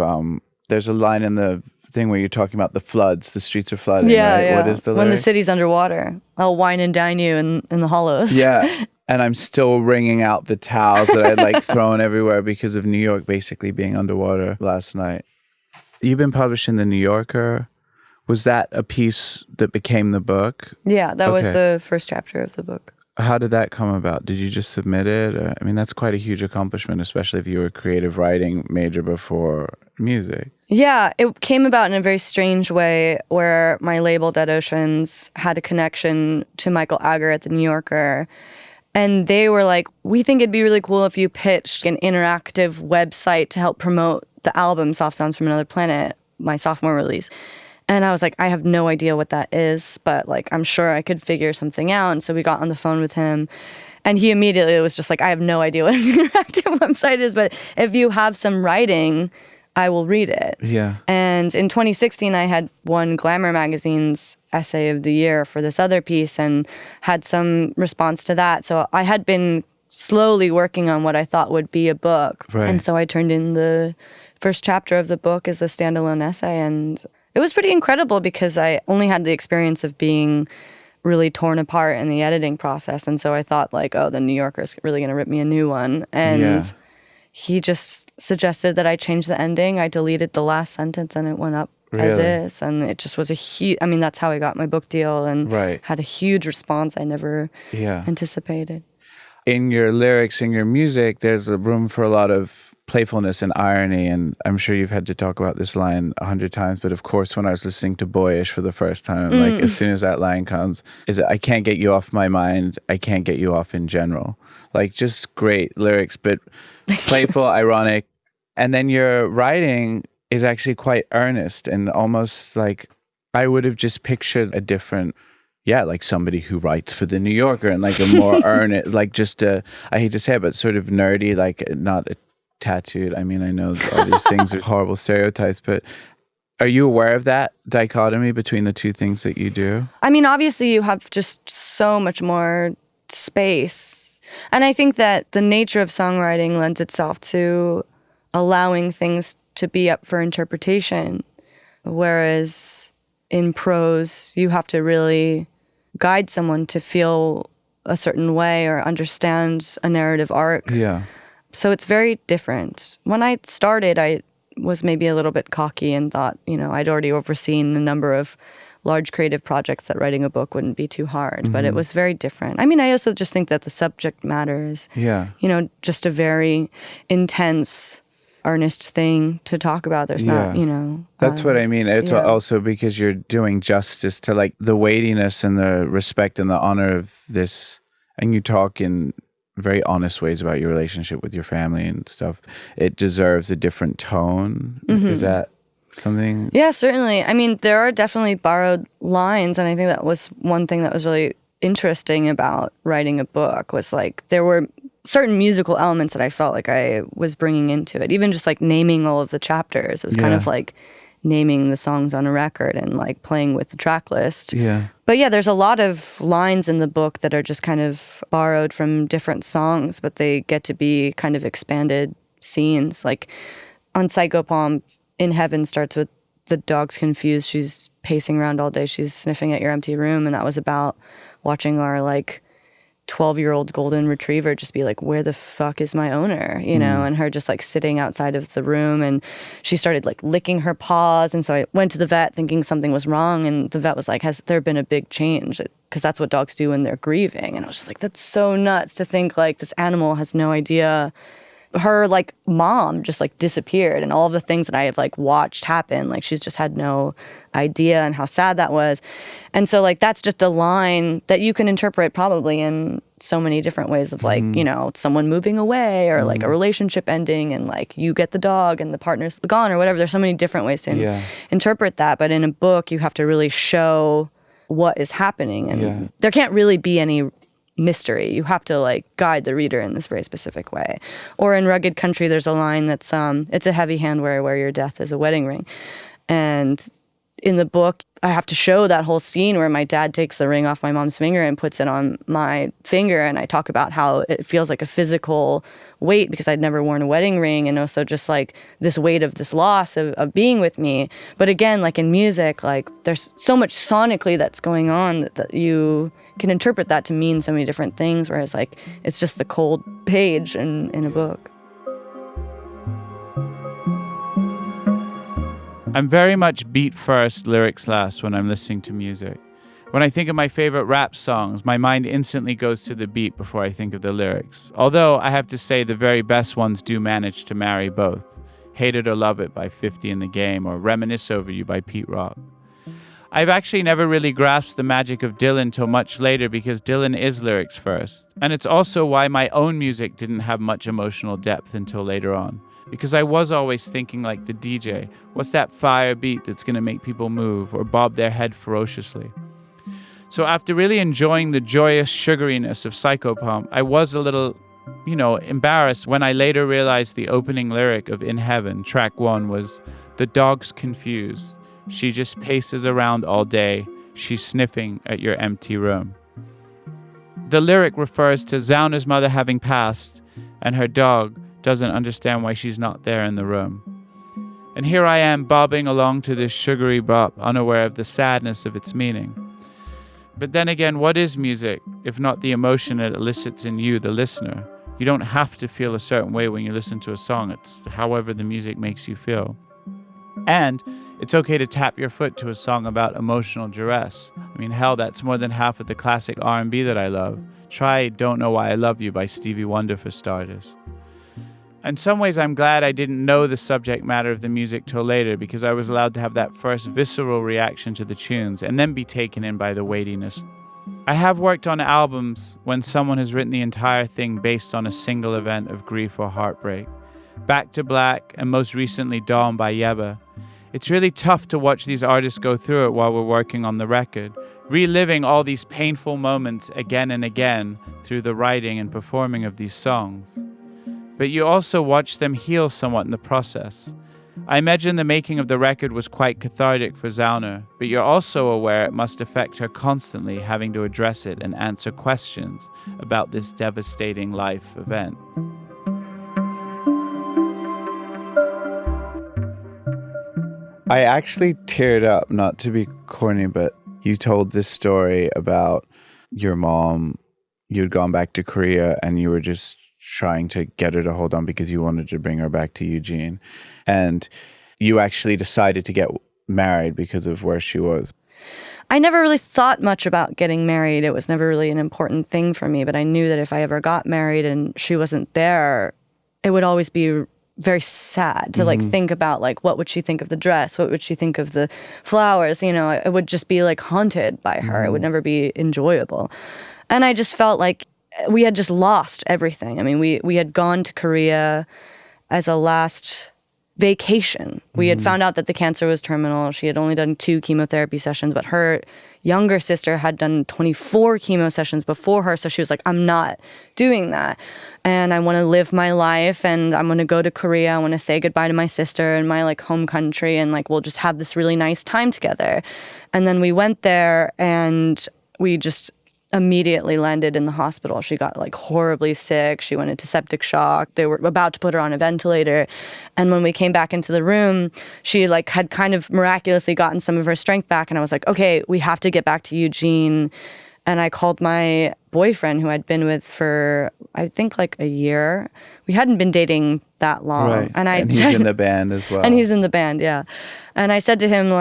there's a line in the thing where you're talking about the floods, the streets are flooding, Yeah, right? yeah. What is the When the lyric? city's underwater, I'll wine and dine you in the hollows. Yeah. And I'm still wringing out the towels that I'd like thrown everywhere because of New York basically being underwater last night. You've been published in The New Yorker. Was that a piece that became the book? Yeah, that was Okay. the first chapter of the book. How did that come about? Did you just submit it? I mean, that's quite a huge accomplishment, especially if you were a creative writing major before music. Yeah, it came about in a very strange way where my label, Dead Oceans, had a connection to Michael Ager at The New Yorker. And they were like, we think it'd be really cool if you pitched an interactive website to help promote the album Soft Sounds from Another Planet, my sophomore release. And I was like, I have no idea what that is, but like, I'm sure I could figure something out. And so we got on the phone with him, and he immediately was just like, I have no idea what an interactive website is, but if you have some writing, I will read it. Yeah. And in 2016, I had won Glamour magazine's essay of the year for this other piece and had some response to that. So I had been slowly working on what I thought would be a book. Right. And so I turned in the first chapter of the book as a standalone essay, and it was pretty incredible because I only had the experience of being really torn apart in the editing process. And so I thought like, oh, the New Yorker's really going to rip me a new one. And he just suggested that I change the ending. I deleted the last sentence and it went up as is. And it just was a huge, I mean, that's how I got my book deal and had a huge response I never anticipated. In your lyrics, in your music, there's a room for a lot of playfulness and irony, and I'm sure you've had to talk about this line 100 times, but of course when I was listening to Boyish for the first time, like as soon as that line comes, is I can't get you off my mind, I can't get you off in general. Like just great lyrics, but playful, ironic. And then your writing is actually quite earnest and almost like I would have just pictured a different like somebody who writes for the New Yorker and like a more earnest, like just I hate to say it, but sort of nerdy, like not a tattooed. I mean, I know all these things are horrible stereotypes, but are you aware of that dichotomy between the two things that you do? I mean, obviously you have just so much more space. And I think that the nature of songwriting lends itself to allowing things to be up for interpretation. Whereas in prose, you have to really guide someone to feel a certain way or understand a narrative arc. Yeah. So it's very different. When I started, I was maybe a little bit cocky and thought, you know, I'd already overseen a number of large creative projects that writing a book wouldn't be too hard, but it was very different. I mean, I also just think that the subject matter is, you know, just a very intense, earnest thing to talk about. There's not, you know. That's what I mean. It's also because you're doing justice to like the weightiness and the respect and the honor of this, and you talk in very honest ways about your relationship with your family and stuff. It deserves a different tone. Is that something? Yeah, certainly. I mean, there are definitely borrowed lines, and I think that was one thing that was really interesting about writing a book was like there were certain musical elements that I felt like I was bringing into it. Even just like naming all of the chapters. It was kind of like naming the songs on a record and like playing with the track list. Yeah. But yeah, there's a lot of lines in the book that are just kind of borrowed from different songs, but they get to be kind of expanded scenes. Like on Psychopomp, In Heaven starts with the dog's confused. She's pacing around all day. She's sniffing at your empty room. And that was about watching our like 12-year-old golden retriever just be like, where the fuck is my owner? You know, and her just like sitting outside of the room, and she started like licking her paws. And so I went to the vet thinking something was wrong, and the vet was like, has there been a big change? Because that's what dogs do when they're grieving. And I was just like, that's so nuts to think like this animal has no idea. Her like mom just like disappeared, and all of the things that I have like watched happen, like she's just had no idea, and how sad that was. And so like that's just a line that you can interpret probably in so many different ways of like, you know, someone moving away or like a relationship ending and like you get the dog and the partner's gone or whatever. There's so many different ways to interpret that. But in a book, you have to really show what is happening, and there can't really be any mystery. You have to like guide the reader in this very specific way. Or in Rugged Country, there's a line that's it's a heavy hand where I wear your death as a wedding ring. And in the book, I have to show that whole scene where my dad takes the ring off my mom's finger and puts it on my finger, and I talk about how it feels like a physical weight because I'd never worn a wedding ring, and also just like this weight of this loss of being with me. But again, like in music, like there's so much sonically that's going on that you can interpret that to mean so many different things, whereas like it's just the cold page in a book. I'm very much beat first, lyrics last when I'm listening to music. When I think of my favorite rap songs, my mind instantly goes to the beat before I think of the lyrics. Although I have to say the very best ones do manage to marry both. Hate It or Love It by 50 in the Game or Reminisce Over You by Pete Rock. I've actually never really grasped the magic of Dylan till much later because Dylan is lyrics first. And it's also why my own music didn't have much emotional depth until later on. Because I was always thinking like the DJ, what's that fire beat that's going to make people move or bob their head ferociously? So after really enjoying the joyous sugariness of Psychopomp, I was a little, embarrassed when I later realized the opening lyric of In Heaven, track 1, was, "The dog's confused. She just paces around all day. She's sniffing at your empty room." The lyric refers to Zauner's mother having passed, and her dog doesn't understand why she's not there in the room. And here I am bobbing along to this sugary bop, unaware of the sadness of its meaning. But then again, what is music, if not the emotion it elicits in you, the listener? You don't have to feel a certain way when you listen to a song. It's however the music makes you feel. And it's okay to tap your foot to a song about emotional duress. I mean, hell, that's more than half of the classic R&B that I love. Try Don't Know Why I Love You by Stevie Wonder for starters. In some ways, I'm glad I didn't know the subject matter of the music till later because I was allowed to have that first visceral reaction to the tunes and then be taken in by the weightiness. I have worked on albums when someone has written the entire thing based on a single event of grief or heartbreak. Back to Black and most recently Dawn by Yebba. It's really tough to watch these artists go through it while we're working on the record, reliving all these painful moments again and again through the writing and performing of these songs. But you also watch them heal somewhat in the process. I imagine the making of the record was quite cathartic for Zauner, but you're also aware it must affect her constantly having to address it and answer questions about this devastating life event. I actually teared up, not to be corny, but you told this story about your mom. You'd gone back to Korea and you were just trying to get her to hold on because you wanted to bring her back to Eugene. And you actually decided to get married because of where she was. I never really thought much about getting married. It was never really an important thing for me, but I knew that if I ever got married and she wasn't there, it would always be very sad to think about what would she think of the dress? What would she think of the flowers? It would just be haunted by her. It would never be enjoyable. And I just felt like we had just lost everything. I mean, we had gone to Korea as a last vacation. We had found out that the cancer was terminal. She had only done 2 chemotherapy sessions, but her younger sister had done 24 chemo sessions before her. So she was like, I'm not doing that. And I want to live my life and I'm going to go to Korea. I want to say goodbye to my sister and my home country. And we'll just have this really nice time together. And then we went there and we just immediately landed in the hospital. She got horribly sick. She went into septic shock. They were about to put her on a ventilator. And when we came back into the room, she had kind of miraculously gotten some of her strength back. And I was like, okay, we have to get back to Eugene. And I called my boyfriend who I'd been with for, I think a year. We hadn't been dating that long. Right. And he's in the band as well. And he's in the band, yeah. And I said to him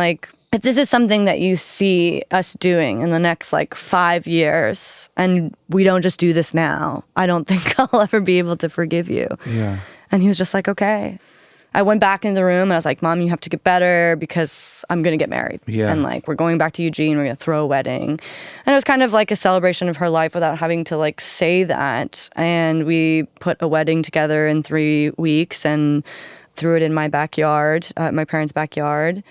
if this is something that you see us doing in the next 5 years and we don't just do this now, I don't think I'll ever be able to forgive you. Yeah. And he was just like, okay. I went back in the room and I was like, Mom, you have to get better because I'm going to get married. Yeah. And we're going back to Eugene. We're going to throw a wedding. And it was kind of a celebration of her life without having to say that. And we put a wedding together in 3 weeks and threw it in my backyard, my parents' backyard.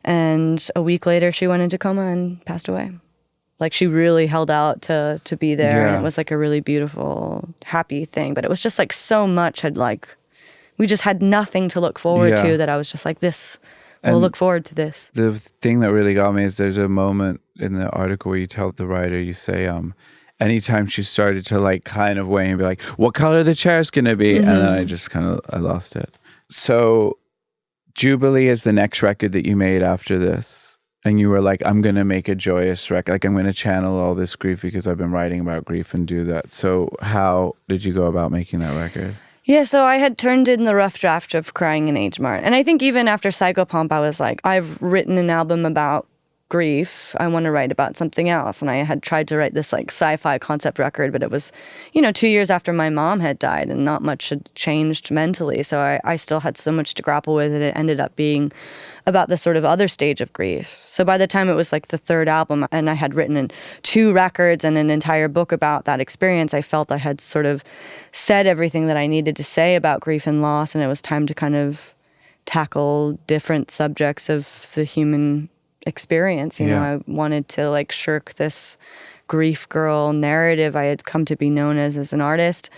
And a week later, she went into coma and passed away. She really held out to be there. Yeah. And it was a really beautiful, happy thing. But it was just so much had we just had nothing to look forward to that I was just this, we'll look forward to this. The thing that really got me is there's a moment in the article where you tell the writer, you say, anytime she started to kind of weigh and be like, what color the chair's going to be? And then I just I lost it. So Jubilee is the next record that you made after this. And you were like, I'm going to make a joyous record. I'm going to channel all this grief because I've been writing about grief and do that. So how did you go about making that record? Yeah, so I had turned in the rough draft of Crying in H Mart. And I think even after Psychopomp, I was like, I've written an album about grief. I want to write about something else. And I had tried to write this like sci-fi concept record, but it was, 2 years after my mom had died and not much had changed mentally. So I still had so much to grapple with, and it ended up being about the sort of other stage of grief. So by the time it was like the third album and I had written 2 records and an entire book about that experience, I felt I had sort of said everything that I needed to say about grief and loss, and it was time to kind of tackle different subjects of the human experience. I wanted to like shirk this grief girl narrative I had come to be known as an artist.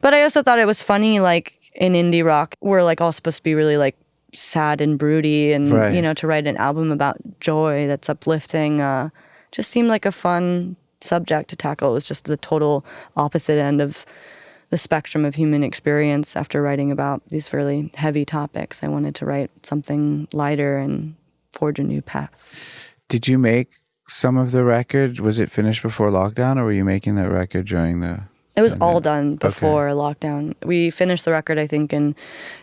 But I also thought it was funny, like in indie rock, we're like all supposed to be really like sad and broody, and to write an album about joy that's uplifting just seemed like a fun subject to tackle. It was just the total opposite end of the spectrum of human experience. After writing about these really heavy topics, I wanted to write something lighter and forge a new path. Did you make some of the record? Was it finished before lockdown, or were you making that record during the... It was all done before lockdown. We finished the record, I think, in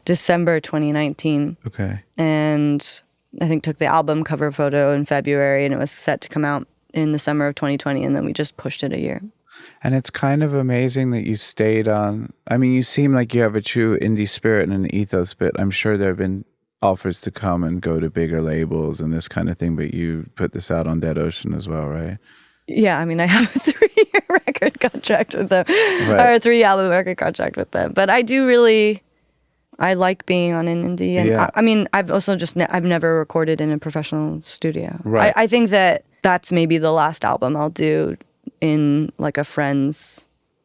December 2019. Okay. And I think took the album cover photo in February, and it was set to come out in the summer of 2020, and then we just pushed it a year. And it's kind of amazing that you stayed on... I mean, you seem like you have a true indie spirit and an ethos, but I'm sure there have been offers to come and go to bigger labels and this kind of thing, but you put this out on Dead Ocean as well, right? Yeah, I mean, I have a 3-year record contract with them, or a 3-album record contract with them. But I do really, I like being on an indie. And I mean, I've also just, I've never recorded in a professional studio. Right. I think that that's maybe the last album I'll do in like a friend's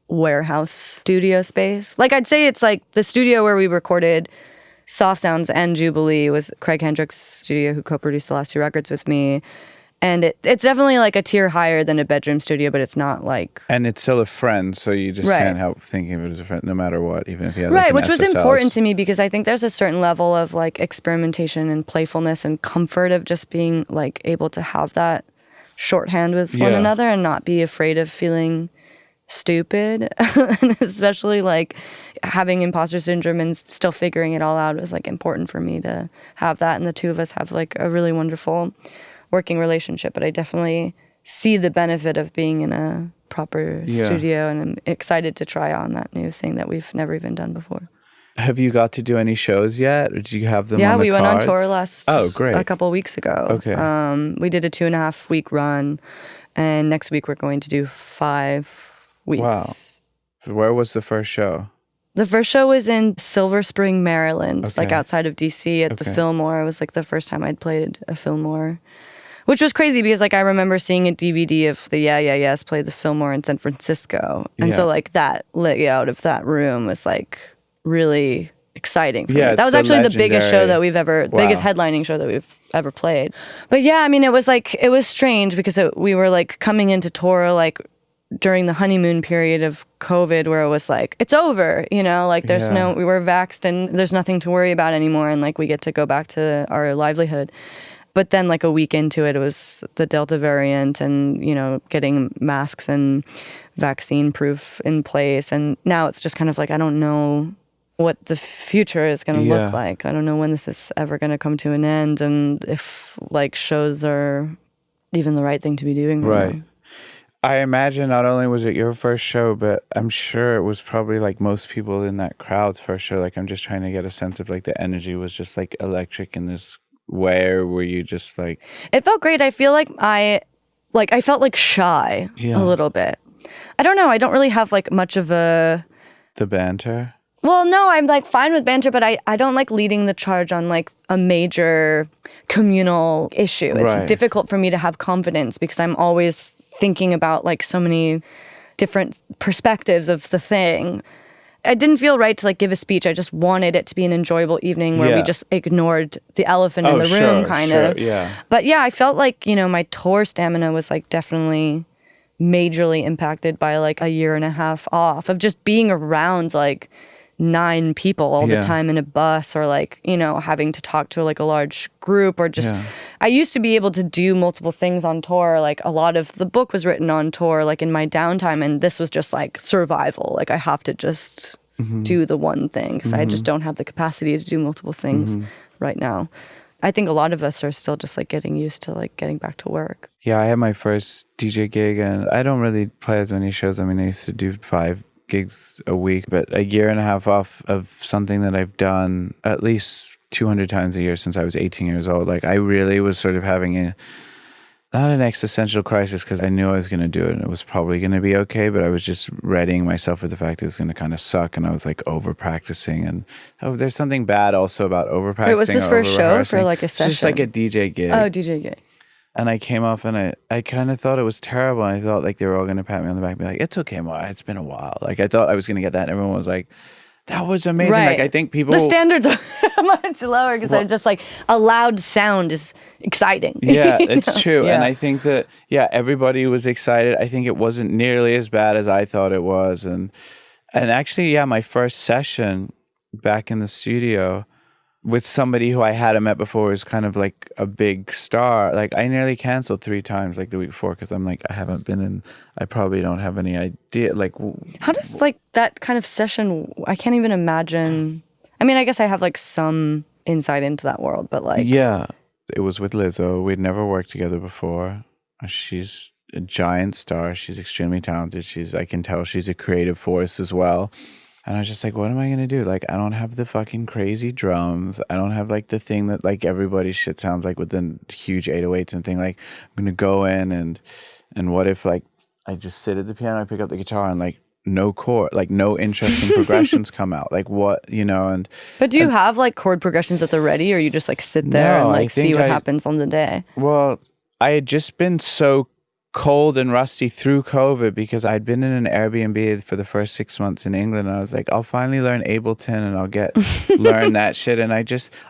warehouse studio space. Like I'd say it's like the studio where we recorded Soft Sounds and Jubilee was Craig Hendrick's studio, who co-produced the last 2 records with me. And it's definitely like a tier higher than a bedroom studio, but it's not like... And it's still a friend, so you just can't help thinking of it as a friend, no matter what, even if you have Right, which was important to me because I think there's a certain level of like experimentation and playfulness and comfort of just being like able to have that shorthand with one another and not be afraid of feeling stupid. And especially like having imposter syndrome and still figuring it all out was like important for me to have that. And the two of us have like a really wonderful working relationship, but I definitely see the benefit of being in a proper studio, and I'm excited to try on that new thing that we've never even done before. Have you got to do any shows yet? Or did you have them on the we went cards? on tour a couple of weeks ago. Okay. We did a 2.5 week run, and next week we're going to do 5 weeks. Wow. Where was the first show? The first show was in Silver Spring, Maryland, like outside of DC at the Fillmore. It was like the first time I'd played a Fillmore. Which was crazy because like I remember seeing a DVD of the Yeah Yeah Yeahs play the Fillmore in San Francisco. And so like that layout of that room was like really exciting for me. That was actually the biggest show that we've ever, biggest headlining show that we've ever played. But yeah, I mean, it was strange because we were like coming into tour like during the honeymoon period of COVID where it was like, it's over, like there's we were vaxxed and there's nothing to worry about anymore. And like we get to go back to our livelihood. But then like a week into it, it was the Delta variant and, getting masks and vaccine proof in place. And now it's just kind of like, I don't know what the future is going to look like. I don't know when this is ever going to come to an end and if like shows are even the right thing to be doing. Right. Now. I imagine not only was it your first show, but I'm sure it was probably like most people in that crowd's first show. Like I'm just trying to get a sense of like the energy was just like electric in this way, or were you just like... It felt great. I feel like I felt like shy a little bit. I don't know. I don't really have like much of a... The banter? Well, no, I'm like fine with banter, but I don't like leading the charge on like a major communal issue. It's difficult for me to have confidence because I'm always thinking about like so many different perspectives of the thing. I didn't feel right to like give a speech. I just wanted it to be an enjoyable evening where we just ignored the elephant in the room kind of. Yeah. But yeah, I felt like, my tour stamina was like definitely majorly impacted by like a 1.5 years off of just being around like 9 people all the time in a bus or like, having to talk to like a large group or just, I used to be able to do multiple things on tour. Like a lot of the book was written on tour, like in my downtime. And this was just like survival. Like I have to just do the one thing because I just don't have the capacity to do multiple things right now. I think a lot of us are still just like getting used to like getting back to work. Yeah, I had my first DJ gig and I don't really play as many shows. I mean, I used to do 5 gigs a week, but a year and a half off of something that I've done at least 200 times a year since I was 18 years old. Like I really was sort of having not an existential crisis because I knew I was going to do it and it was probably going to be okay, but I was just readying myself for the fact it was going to kind of suck and I was like over practicing and there's something bad also about over practicing. Wait, was this for a show or for like a session? It's just like a DJ gig. Oh, DJ gig. And I came off and I kind of thought it was terrible. And I thought like they were all going to pat me on the back and be like, it's okay, Mark. It's been a while. Like I thought I was going to get that. And everyone was like, that was amazing. Right. Like I think people... The standards are much lower because they're just like a loud sound is exciting. Yeah, it's true. Yeah. And I think that, everybody was excited. I think it wasn't nearly as bad as I thought it was. And actually, my first session back in the studio with somebody who I hadn't met before was kind of like a big star. Like I nearly canceled 3 times like the week before because I'm like, I probably don't have any idea. Like, how does like that kind of session, I can't even imagine. I mean, I guess I have like some insight into that world, but like. Yeah, it was with Lizzo. We'd never worked together before. She's a giant star. She's extremely talented. I can tell she's a creative force as well. And I was just like, what am I going to do? Like, I don't have the fucking crazy drums. I don't have like the thing that like everybody's shit sounds like with the huge 808s and thing. Like, I'm going to go in and what if like I just sit at the piano, I pick up the guitar and like no chord, like no interesting progressions come out. Like what, and. But do you have like chord progressions at the ready or you just like sit there and like see what happens on the day? Well, I had just been so cold and rusty through COVID because I'd been in an Airbnb for the first 6 months in England and I was like, I'll finally learn Ableton and I'll learn that shit. And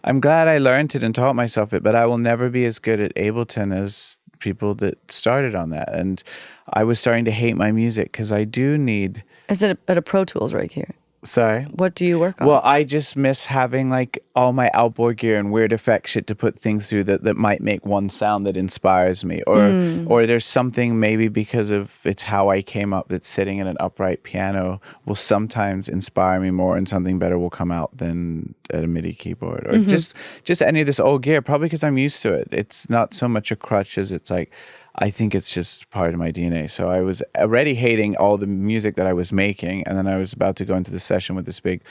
I'm glad I learned it and taught myself it, but I will never be as good at Ableton as people that started on that. And I was starting to hate my music because I do need... Is it at a Pro Tools right here? Sorry? What do you work on? Well, I just miss having like all my outboard gear and weird effect shit to put things through that might make one sound that inspires me. Or there's something maybe because of it's how I came up that sitting at an upright piano will sometimes inspire me more and something better will come out than at a MIDI keyboard. Or just any of this old gear, probably because I'm used to it. It's not so much a crutch as it's like... I think it's just part of my DNA. So I was already hating all the music that I was making. And then I was about to go into the session with this big,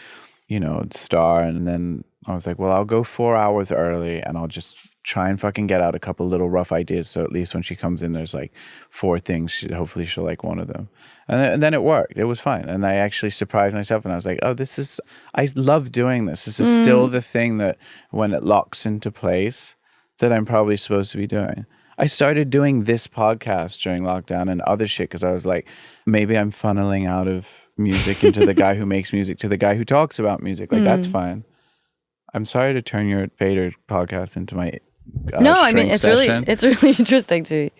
star. And then I was like, well, I'll go 4 hours early and I'll just try and fucking get out a couple little rough ideas. So at least when she comes in, there's like 4 things. Hopefully she'll like one of them. And then it worked. It was fine. And I actually surprised myself. And I was like, oh, I love doing this. This is still the thing that when it locks into place that I'm probably supposed to be doing. I started doing this podcast during lockdown and other shit because I was like, maybe I'm funneling out of music into the guy who makes music to the guy who talks about music. Like, that's fine. I'm sorry to turn your FADER podcast into my no, I mean, it's session. it's really interesting to me.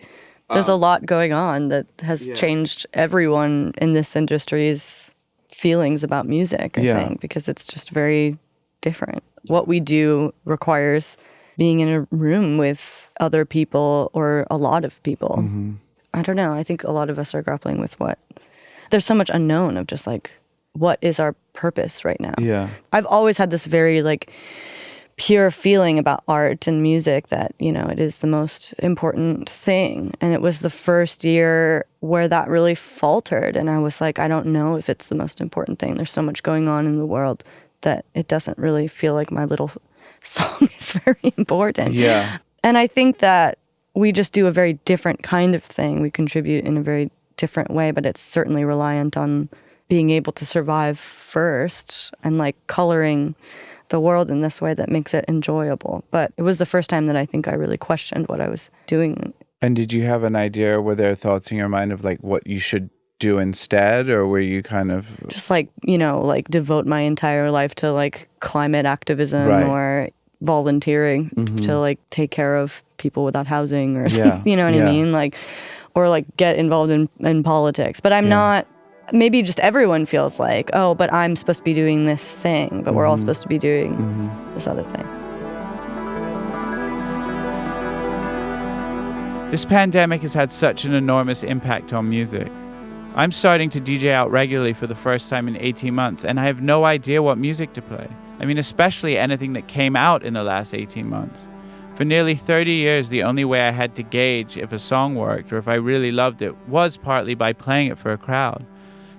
There's a lot going on that has changed everyone in this industry's feelings about music, I think, because it's just very different. What we do requires being in a room with other people or a lot of people. I don't know. I think a lot of us are grappling with there's so much unknown of just like, what is our purpose right now? Yeah. I've always had this very like pure feeling about art and music that, it is the most important thing. And it was the first year where that really faltered. And I was like, I don't know if it's the most important thing. There's so much going on in the world that it doesn't really feel like my little song is very important. Yeah. And I think that we just do a very different kind of thing. We contribute in a very different way, but it's certainly reliant on being able to survive first and like coloring the world in this way that makes it enjoyable. But it was the first time that I think I really questioned what I was doing. And did you have an idea, were there thoughts in your mind of like what you should do instead, or were you kind of just like, like devote my entire life to like climate activism or volunteering to like take care of people without housing or something, you know what I mean? Like, or like get involved in politics. But I'm not, maybe just everyone feels like, oh, but I'm supposed to be doing this thing, but we're all supposed to be doing this other thing. This pandemic has had such an enormous impact on music. I'm starting to DJ out regularly for the first time in 18 months, and I have no idea what music to play. I mean, especially anything that came out in the last 18 months. For nearly 30 years, the only way I had to gauge if a song worked or if I really loved it was partly by playing it for a crowd.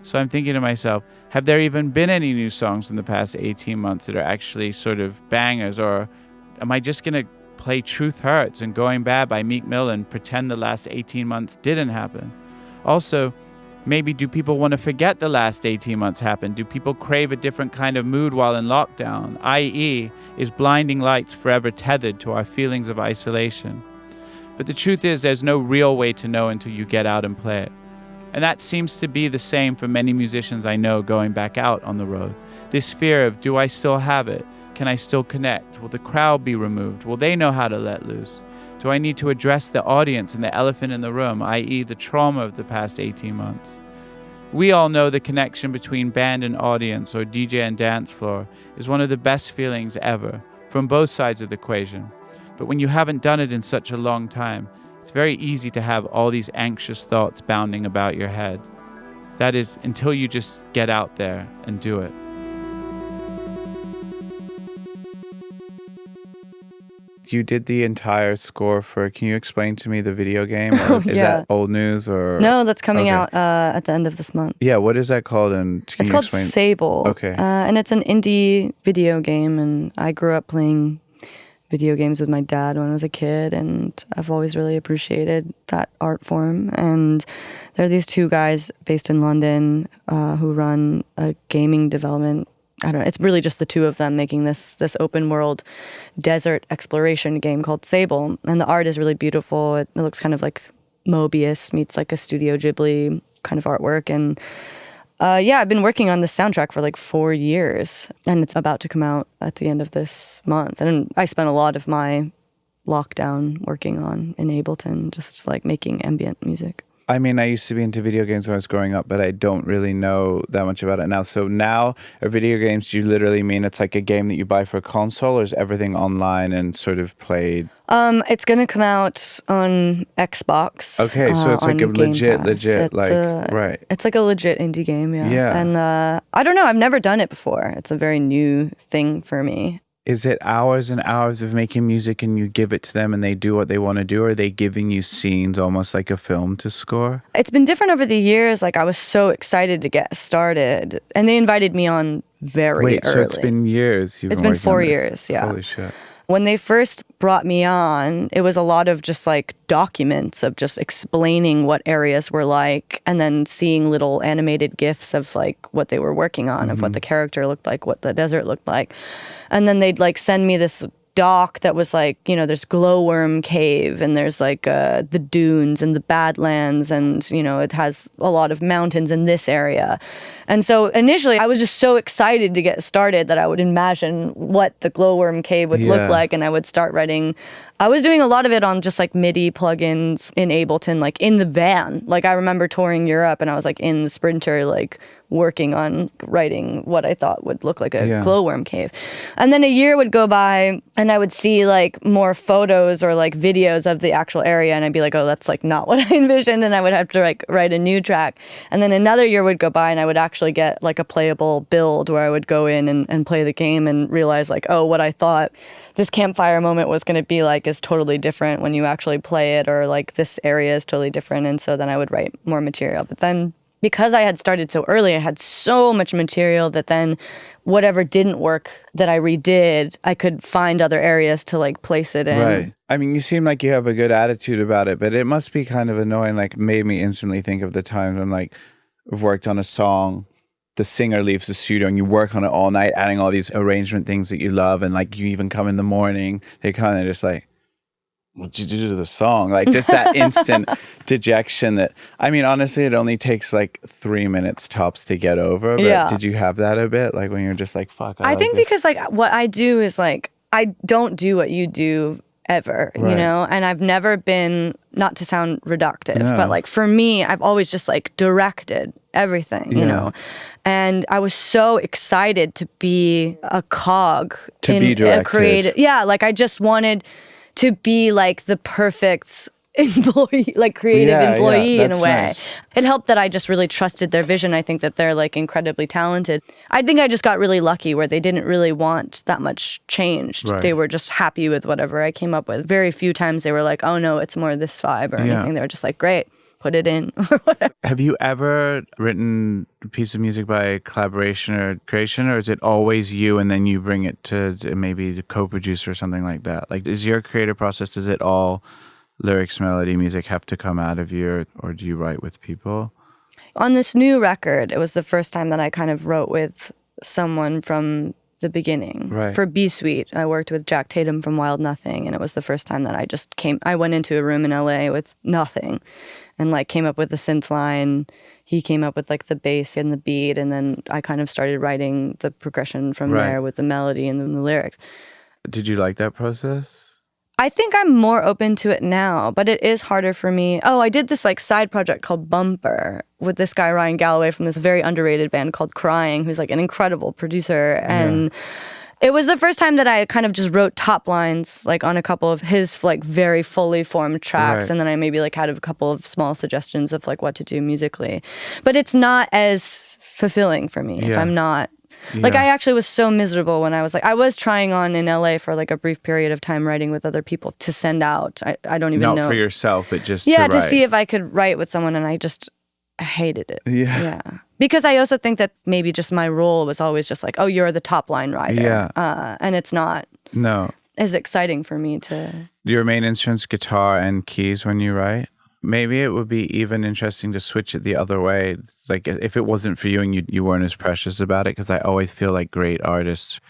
So I'm thinking to myself, have there even been any new songs in the past 18 months that are actually sort of bangers, or am I just going to play Truth Hurts and Going Bad by Meek Mill and pretend the last 18 months didn't happen? Also, maybe do people want to forget the last 18 months happened? Do people crave a different kind of mood while in lockdown, i.e., is blinding lights forever tethered to our feelings of isolation? But the truth is, there's no real way to know until you get out and play it. And that seems to be the same for many musicians I know going back out on the road. This fear of, do I still have it? Can I still connect? Will the crowd be removed? Will they know how to let loose? Do I need to address the audience and the elephant in the room, i.e. the trauma of the past 18 months? We all know the connection between band and audience, or DJ and dance floor, is one of the best feelings ever, from both sides of the equation. But when you haven't done it in such a long time, it's very easy to have all these anxious thoughts bounding about your head. That is, until you just get out there and do it. You did the entire score for, can you explain to me the video game? Or is that old news or? No, that's coming out at the end of this month. Yeah, what is that called? And can it's you called explain? Sable. Okay. And it's an indie video game, and I grew up playing video games with my dad when I was a kid, and I've always really appreciated that art form. And there are these two guys based in London who run a gaming development. I don't know, it's really just the two of them making this open world desert exploration game called Sable. And the art is really beautiful. It looks kind of like Mobius meets like a Studio Jubilee kind of artwork. And I've been working on this soundtrack for like 4 years, and it's about to come out at the end of this month. And I spent a lot of my lockdown working on in Ableton, just like making ambient music. I mean, I used to be into video games when I was growing up, but I don't really know that much about it now. So now, are video games, do you literally mean it's like a game that you buy for a console, or is everything online and sort of played? It's going to come out on Xbox. Okay, so it's like a legit, right. It's like a legit indie game, Yeah. And I don't know, I've never done it before. It's a very new thing for me. Is it hours and hours of making music and you give it to them and they do what they want to do? Or are they giving you scenes almost like a film to score? It's been different over the years. Like, I was so excited to get started, and they invited me on very early. So it's been years you've It's been been 4 years, yeah. Holy shit. When they first brought me on, it was a lot of just like documents of just explaining what areas were like, and then seeing little animated GIFs of like what they were working on, of what the character looked like, what the desert looked like. And then they'd like send me this doc that was like, you know, there's Glowworm Cave, and there's like the dunes and the Badlands, and, you know, it has a lot of mountains in this area. And so initially I was just so excited to get started that I would imagine what the Glowworm Cave would look like, and I would start writing. I was doing a lot of it on just like MIDI plugins in Ableton, like in the van. Like, I remember touring Europe and I was like in the Sprinter, like working on writing what I thought would look like a glowworm cave. And then a year would go by and I would see like more photos or like videos of the actual area, and I'd be like, oh, that's like not what I envisioned, and I would have to like write a new track. And then another year would go by and I would actually get like a playable build where I would go in and play the game and realize like, oh, what I thought this campfire moment was going to be like is totally different when you actually play it, or like this area is totally different. And so then I would write more material. But then because I had started so early, I had so much material that then whatever didn't work that I redid, I could find other areas to like place it in. Right. I mean, you seem like you have a good attitude about it, but it must be kind of annoying. Like, made me instantly think of the times when like I've worked on a song, the singer leaves the studio and you work on it all night, adding all these arrangement things that you love, and like you even come in the morning, they kind of just like, what'd you do to the song? Like, just that instant dejection that, I mean, honestly, it only takes like 3 minutes tops to get over. But did you have that a bit? Like when you're just like, fuck, I think because like what I do is like, I don't do what you do ever, you know? And I've never been, not to sound reductive, but like for me, I've always just like directed everything, you know? And I was so excited to be a cog in a creative, like I just wanted to be like the perfect employee, like creative employee in a that's way. nice. It helped that I just really trusted their vision. I think that they're like incredibly talented. I think I just got really lucky where they didn't really want that much changed. Right. They were just happy with whatever I came up with. Very few times they were like, oh no, it's more this vibe or anything. They were just like, great, put it in or whatever. Have you ever written a piece of music by collaboration or creation, or is it always you and then you bring it to maybe the co-producer or something like that? Like, is your creative process, does it all lyrics, melody, music have to come out of you, or do you write with people? On this new record, it was the first time that I kind of wrote with someone from the beginning. Right. For B Suite, I worked with Jack Tatum from Wild Nothing, and it was the first time that I went into a room in LA with nothing and like came up with a synth line. He came up with like the bass and the beat, and then I kind of started writing the progression from there with the melody and then the lyrics. Did you like that process? I think I'm more open to it now, but it is harder for me. Oh, I did this like side project called Bumper with this guy, Ryan Galloway, from this very underrated band called Crying, who's like an incredible producer. And it was the first time that I kind of just wrote top lines like on a couple of his like very fully formed tracks. Right. And then I maybe like had a couple of small suggestions of like what to do musically. But it's not as fulfilling for me if I'm not. Like, I actually was so miserable when I was trying on in LA for like a brief period of time writing with other people to send out. I don't even know. Not for yourself, but just to write. see if I could write with someone, and I hated it. Yeah. Because I also think that maybe just my role was always just like, oh, you're the top line writer. Yeah. And it's not as exciting for me to... Your main instruments, guitar and keys when you write? Maybe it would be even interesting to switch it the other way. Like if it wasn't for you and you weren't as precious about it, because I always feel like great artists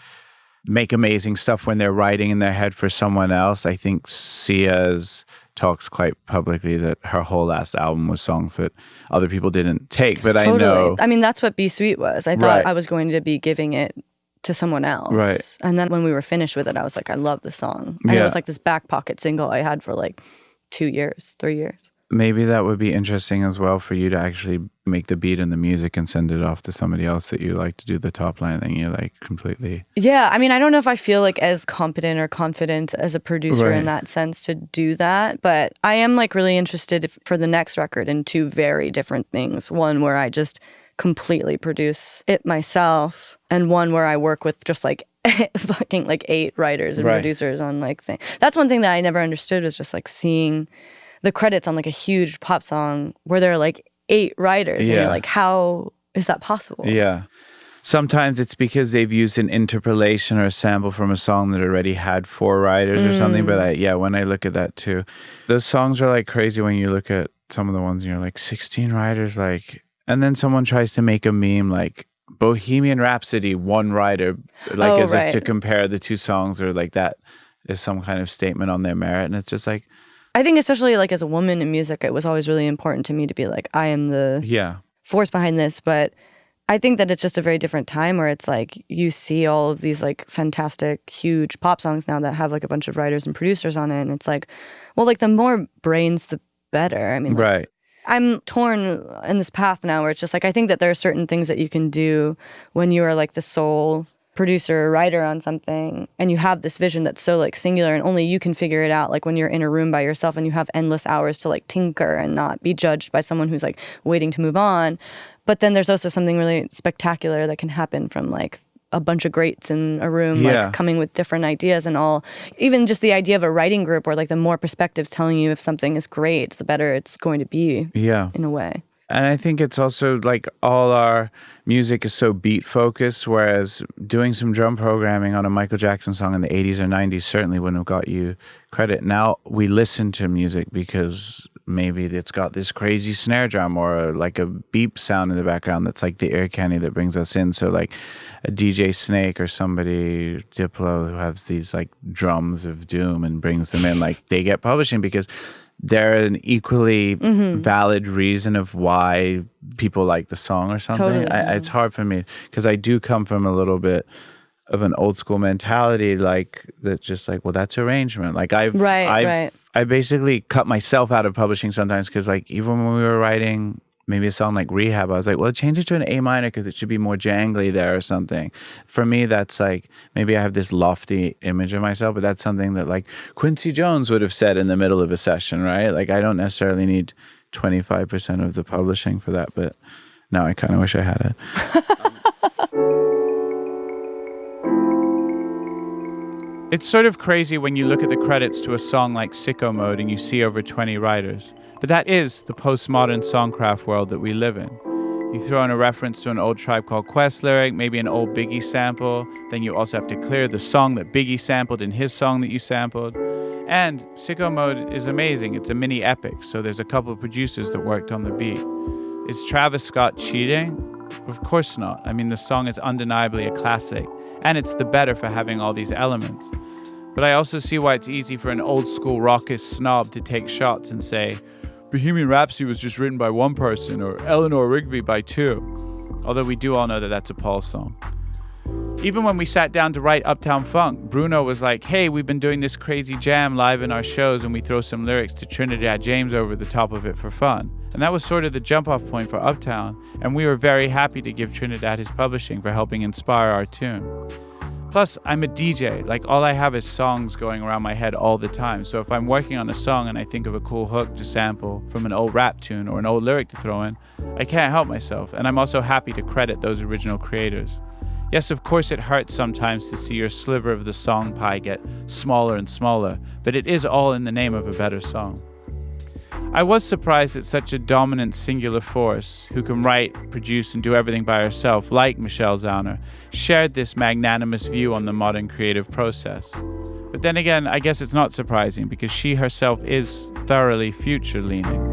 make amazing stuff when they're writing in their head for someone else. I think Sia's talks quite publicly that her whole last album was songs that other people didn't take. But Totally. I know... I mean, that's what B Suite was. I thought I was going to be giving it to someone else. Right. And then when we were finished with it, I was like, I love the song. And it was like this back pocket single I had for like 2 years, 3 years. Maybe that would be interesting as well for you to actually make the beat and the music and send it off to somebody else that you like to do the top line thing. You like completely. Yeah. I mean, I don't know if I feel like as competent or confident as a producer in that sense to do that. But I am like really interested for the next record in two very different things. One where I just completely produce it myself, and one where I work with just like fucking like 8 writers and producers on like things. That's one thing that I never understood, was just like seeing the credits on like a huge pop song where there are like 8 writers and you're like, how is that possible? Yeah. Sometimes it's because they've used an interpolation or a sample from a song that already had 4 writers or something. But when I look at that too, those songs are like crazy when you look at some of the ones and you're like 16 writers, like, and then someone tries to make a meme like Bohemian Rhapsody, 1 writer, like if to compare the 2 songs, or like that is some kind of statement on their merit. And it's just like, I think especially like as a woman in music, it was always really important to me to be like, I am the force behind this. But I think that it's just a very different time where it's like you see all of these like fantastic, huge pop songs now that have like a bunch of writers and producers on it. And it's like, well, like the more brains, the better. I mean, like, I'm torn in this path now where it's just like, I think that there are certain things that you can do when you are like the sole producer or writer on something, and you have this vision that's so like singular and only you can figure it out, like when you're in a room by yourself and you have endless hours to like tinker and not be judged by someone who's like waiting to move on. But then there's also something really spectacular that can happen from like a bunch of greats in a room like coming with different ideas, and all, even just the idea of a writing group where like the more perspectives telling you if something is great, the better it's going to be in a way. And I think it's also like all our music is so beat focused, whereas doing some drum programming on a Michael Jackson song in the 80s or 90s certainly wouldn't have got you credit. Now we listen to music because maybe it's got this crazy snare drum or like a beep sound in the background that's like the ear candy that brings us in. So like a DJ Snake or somebody, Diplo, who has these like drums of doom and brings them in, like they get publishing because they're an equally valid reason of why people like the song or something. Totally. It's hard for me because I do come from a little bit of an old school mentality, like that, just like, well, that's arrangement. Like I basically cut myself out of publishing sometimes because like even when we were writing maybe a song like Rehab, I was like, well, change it to an A minor because it should be more jangly there or something. For me, that's like, maybe I have this lofty image of myself, but that's something that like Quincy Jones would have said in the middle of a session, right? Like, I don't necessarily need 25% of the publishing for that, but now I kind of wish I had it. It's sort of crazy when you look at the credits to a song like Sicko Mode and you see over 20 writers. But that is the postmodern songcraft world that we live in. You throw in a reference to an old Tribe Called Quest lyric, maybe an old Biggie sample, then you also have to clear the song that Biggie sampled in his song that you sampled. And Sicko Mode is amazing. It's a mini epic, so there's a couple of producers that worked on the beat. Is Travis Scott cheating? Of course not. I mean, the song is undeniably a classic, and it's the better for having all these elements. But I also see why it's easy for an old school rockist snob to take shots and say, Bohemian Rhapsody was just written by one person, or Eleanor Rigby by two. Although we do all know that that's a Paul song. Even when we sat down to write Uptown Funk, Bruno was like, hey, we've been doing this crazy jam live in our shows and we throw some lyrics to Trinidad James over the top of it for fun. And that was sort of the jump-off point for Uptown, and we were very happy to give Trinidad his publishing for helping inspire our tune. Plus, I'm a DJ. Like, all I have is songs going around my head all the time. So if I'm working on a song and I think of a cool hook to sample from an old rap tune or an old lyric to throw in, I can't help myself. And I'm also happy to credit those original creators. Yes, of course it hurts sometimes to see your sliver of the song pie get smaller and smaller, but it is all in the name of a better song. I was surprised that such a dominant singular force, who can write, produce, and do everything by herself, like Michelle Zauner, shared this magnanimous view on the modern creative process. But then again, I guess it's not surprising, because she herself is thoroughly future-leaning.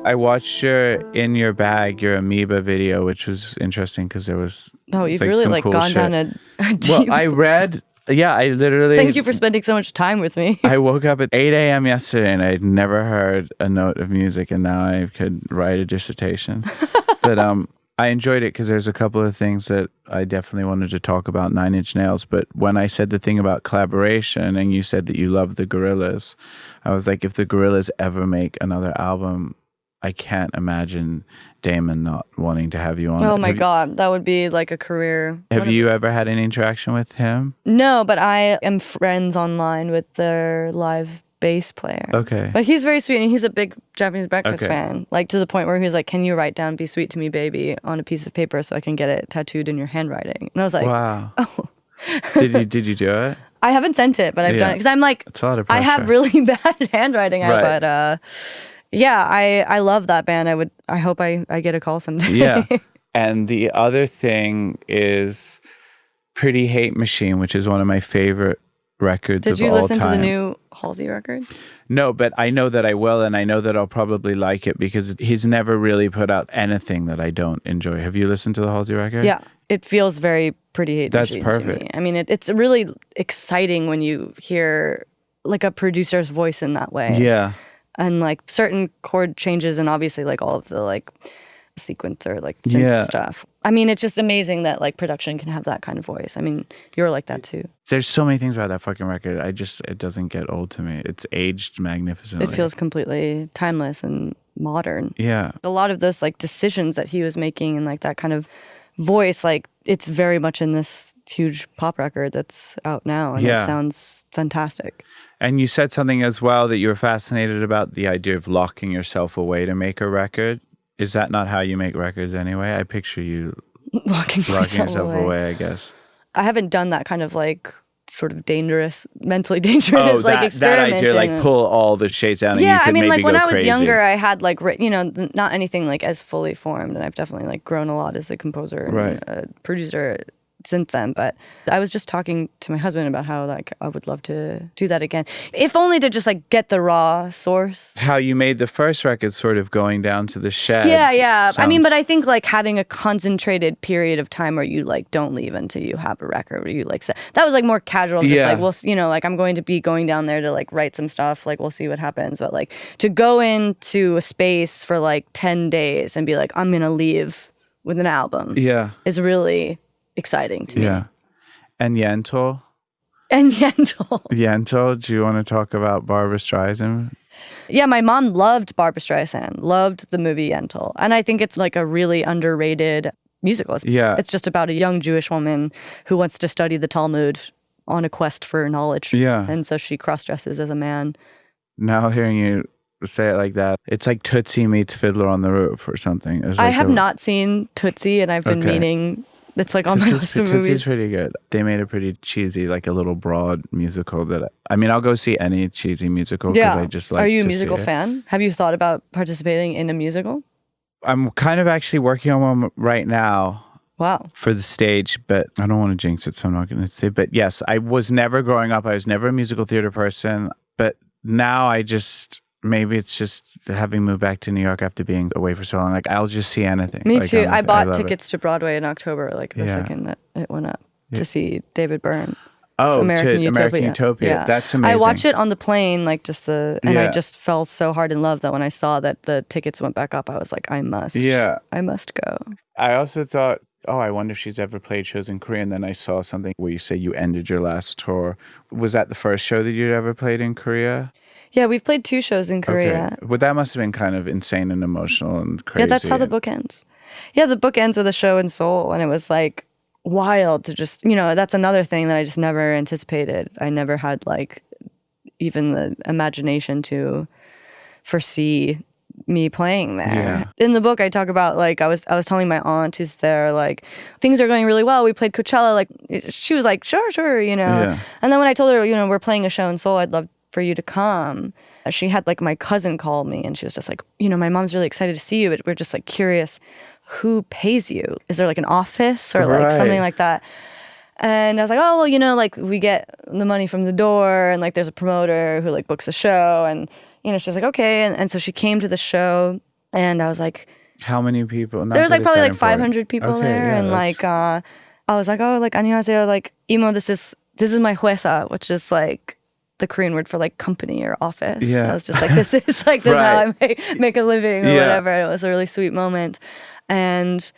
I watched your In Your Bag, your amoeba video, which was interesting because there was you've really some like cool gone shit. down a deep... Well, I read, I literally... Thank you for spending so much time with me. I woke up at 8 a.m. yesterday and I'd never heard a note of music, and now I could write a dissertation. But I enjoyed it because there's a couple of things that I definitely wanted to talk about, Nine Inch Nails. But when I said the thing about collaboration and you said that you love the Gorillaz, I was like, if the Gorillaz ever make another album, I can't imagine Damon not wanting to have you on. Oh my God, that would be like a career. Have you ever had any interaction with him? No, but I am friends online with their live bass player. Okay. But he's very sweet, and he's a big Japanese Breakfast fan. Like, to the point where he was like, can you write down "Be Sweet to Me, Baby" on a piece of paper so I can get it tattooed in your handwriting? And I was like, wow. Oh. Did you do it? I haven't sent it, but I've done it. Because I'm like, it's a lot of I have really bad handwriting, right. But yeah, I love that band. I hope I get a call someday. Yeah. And the other thing is Pretty Hate Machine, which is one of my favorite records of all time. Did you listen to the new Halsey record? No, but I know that I will, and I know that I'll probably like it because he's never really put out anything that I don't enjoy. Have you listened to the Halsey record? Yeah. It feels very Pretty Hate Machine perfect. to me. I mean, it's really exciting when you hear like a producer's voice in that way. Yeah. And like certain chord changes, and obviously like all of the like sequencer like synth stuff. I mean, it's just amazing that like production can have that kind of voice. I mean, you're like that too. There's so many things about that fucking record. It doesn't get old to me. It's aged magnificently. It feels completely timeless and modern. Yeah. A lot of those like decisions that he was making and like that kind of voice, like it's very much in this huge pop record that's out now, and it sounds fantastic. And you said something as well that you were fascinated about, the idea of locking yourself away to make a record. Is that not how you make records anyway? I picture you locking yourself away, I guess. I haven't done that kind of like sort of dangerous, mentally dangerous, like experimenting. That idea, like pull all the shades down and you could I mean, maybe like when go I was crazy. younger, I had like, not anything like as fully formed, and I've definitely like grown a lot as a composer and a producer since then. But I was just talking to my husband about how like I would love to do that again, if only to just like get the raw source. How you made the first record, sort of going down to the shed. Yeah. I mean, but I think like having a concentrated period of time where you like don't leave until you have a record, where you like that was like more casual. Just like, well, like I'm going to be going down there to like write some stuff. Like we'll see what happens. But like to go into a space for like 10 days and be like, I'm gonna leave with an album. Yeah. Is really exciting to me. Yeah. And Yentl? And Yentl. Yentl, do you want to talk about Barbra Streisand? Yeah, my mom loved Barbra Streisand, loved the movie Yentl. And I think it's like a really underrated musical. Yeah. It's just about a young Jewish woman who wants to study the Talmud on a quest for knowledge. Yeah. And so she cross-dresses as a man. Now hearing you say it like that, it's like Tootsie meets Fiddler on the Roof or something. It's I like have not seen Tootsie, and I've been meaning... It's like on my list of movies. Tootsie's pretty good. They made a pretty cheesy, like a little broad musical that, I mean, I'll go see any cheesy musical because I just like Are you a to musical see it. fan? Have you thought about participating in a musical? I'm kind of actually working on one right now. Wow. For the stage, but I don't want to jinx it, so I'm not going to say. But yes, I was never growing up. I was never a musical theater person. But now I just, maybe it's just having moved back to New York after being away for so long. Like, I'll just see anything. Me like, too. I bought love tickets to Broadway in October, like the second that it went up, to see David Byrne. Oh, American American Utopia. Yeah. That's amazing. I watched it on the plane, like and I Yeah. just fell so hard in love that when I saw that the tickets went back up, I was like, I must go. I also thought, oh, I wonder if she's ever played shows in Korea. And then I saw something where you say you ended your last tour. Was that the first show that you'd ever played in Korea? Yeah, we've played 2 shows in Korea. Okay. Well, that must have been kind of insane and emotional and crazy. Yeah, that's how the book ends. Yeah, the book ends with a show in Seoul, and it was like wild to just, that's another thing that I just never anticipated. I never had like even the imagination to foresee me playing there. Yeah. In the book, I talk about like I was telling my aunt who's there, like, things are going really well. We played Coachella. Like, she was like, sure, Yeah. And then when I told her, we're playing a show in Seoul, I'd love for you to come. She had like my cousin call me, and she was just like, my mom's really excited to see you, but we're just like curious, who pays you? Is there like an office or like something like that? And I was like, oh, well, like we get the money from the door, and like there's a promoter who like books the show, and she's like, okay. And so she came to the show, and I was like, how many people? There was like probably like 500 people there, and like I was like, oh, like 안녕하세요, like Imo, this is my huesa, which is like the Korean word for like company or office. Yeah. I was just like, this is like this is how I make a living or whatever. It was a really sweet moment, and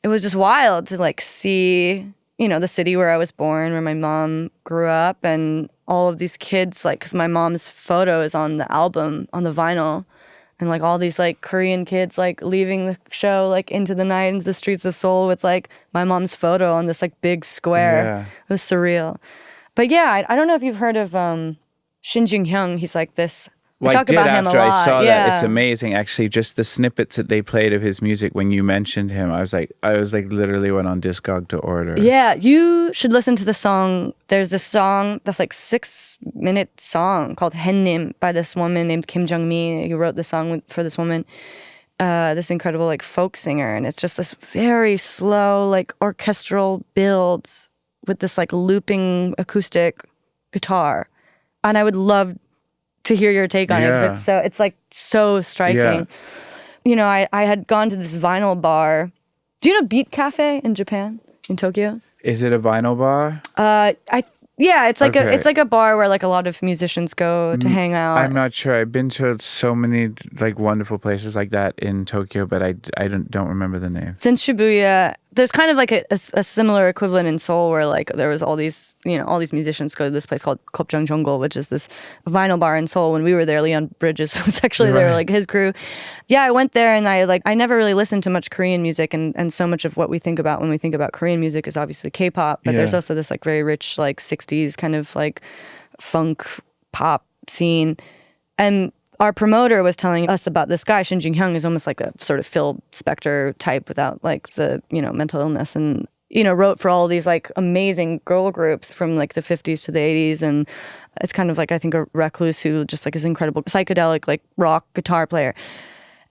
it was just wild to like see the city where I was born, where my mom grew up, and all of these kids, like, because my mom's photo is on the album, on the vinyl, and like all these like Korean kids like leaving the show like into the night, into the streets of Seoul with like my mom's photo on this like big square. Yeah. It was surreal. But yeah, I don't know if you've heard of Shin Jung-hyung. He's like this. Well, I did about him a after I lot. saw Yeah. that. It's amazing, actually. Just the snippets that they played of his music when you mentioned him, I was like literally went on Discog to order. Yeah, you should listen to the song. There's this song that's like 6-minute song called Hennim by this woman named Kim Jung-mi. He wrote the song for this woman, this incredible like folk singer, and it's just this very slow like orchestral build with this like looping acoustic guitar, and I would love to hear your take on it, 'cause it's like so striking. I had gone to this vinyl bar. Do you know Beat Cafe in Japan, in Tokyo? Is it a vinyl bar? It's like it's like a bar where like a lot of musicians go to hang out. I'm not sure. I've been to so many like wonderful places like that in Tokyo, but I don't remember the name. Since Shibuya, there's kind of like a similar equivalent in Seoul where like there was all these musicians go to this place called Kopjang Jungle, which is this vinyl bar in Seoul. When we were there, Leon Bridges was actually there, like his crew. Yeah, I went there, and I never really listened to much Korean music, and so much of what we think about when we think about Korean music is obviously K-pop, but there's also this like very rich like 60s kind of like funk pop scene. And our promoter was telling us about this guy, Shin Jung-hyung, is almost like a sort of Phil Spector type without like the, mental illness, and, wrote for all these like amazing girl groups from like the 50s to the 80s. And it's kind of like, I think, a recluse who just like is incredible psychedelic, like rock guitar player.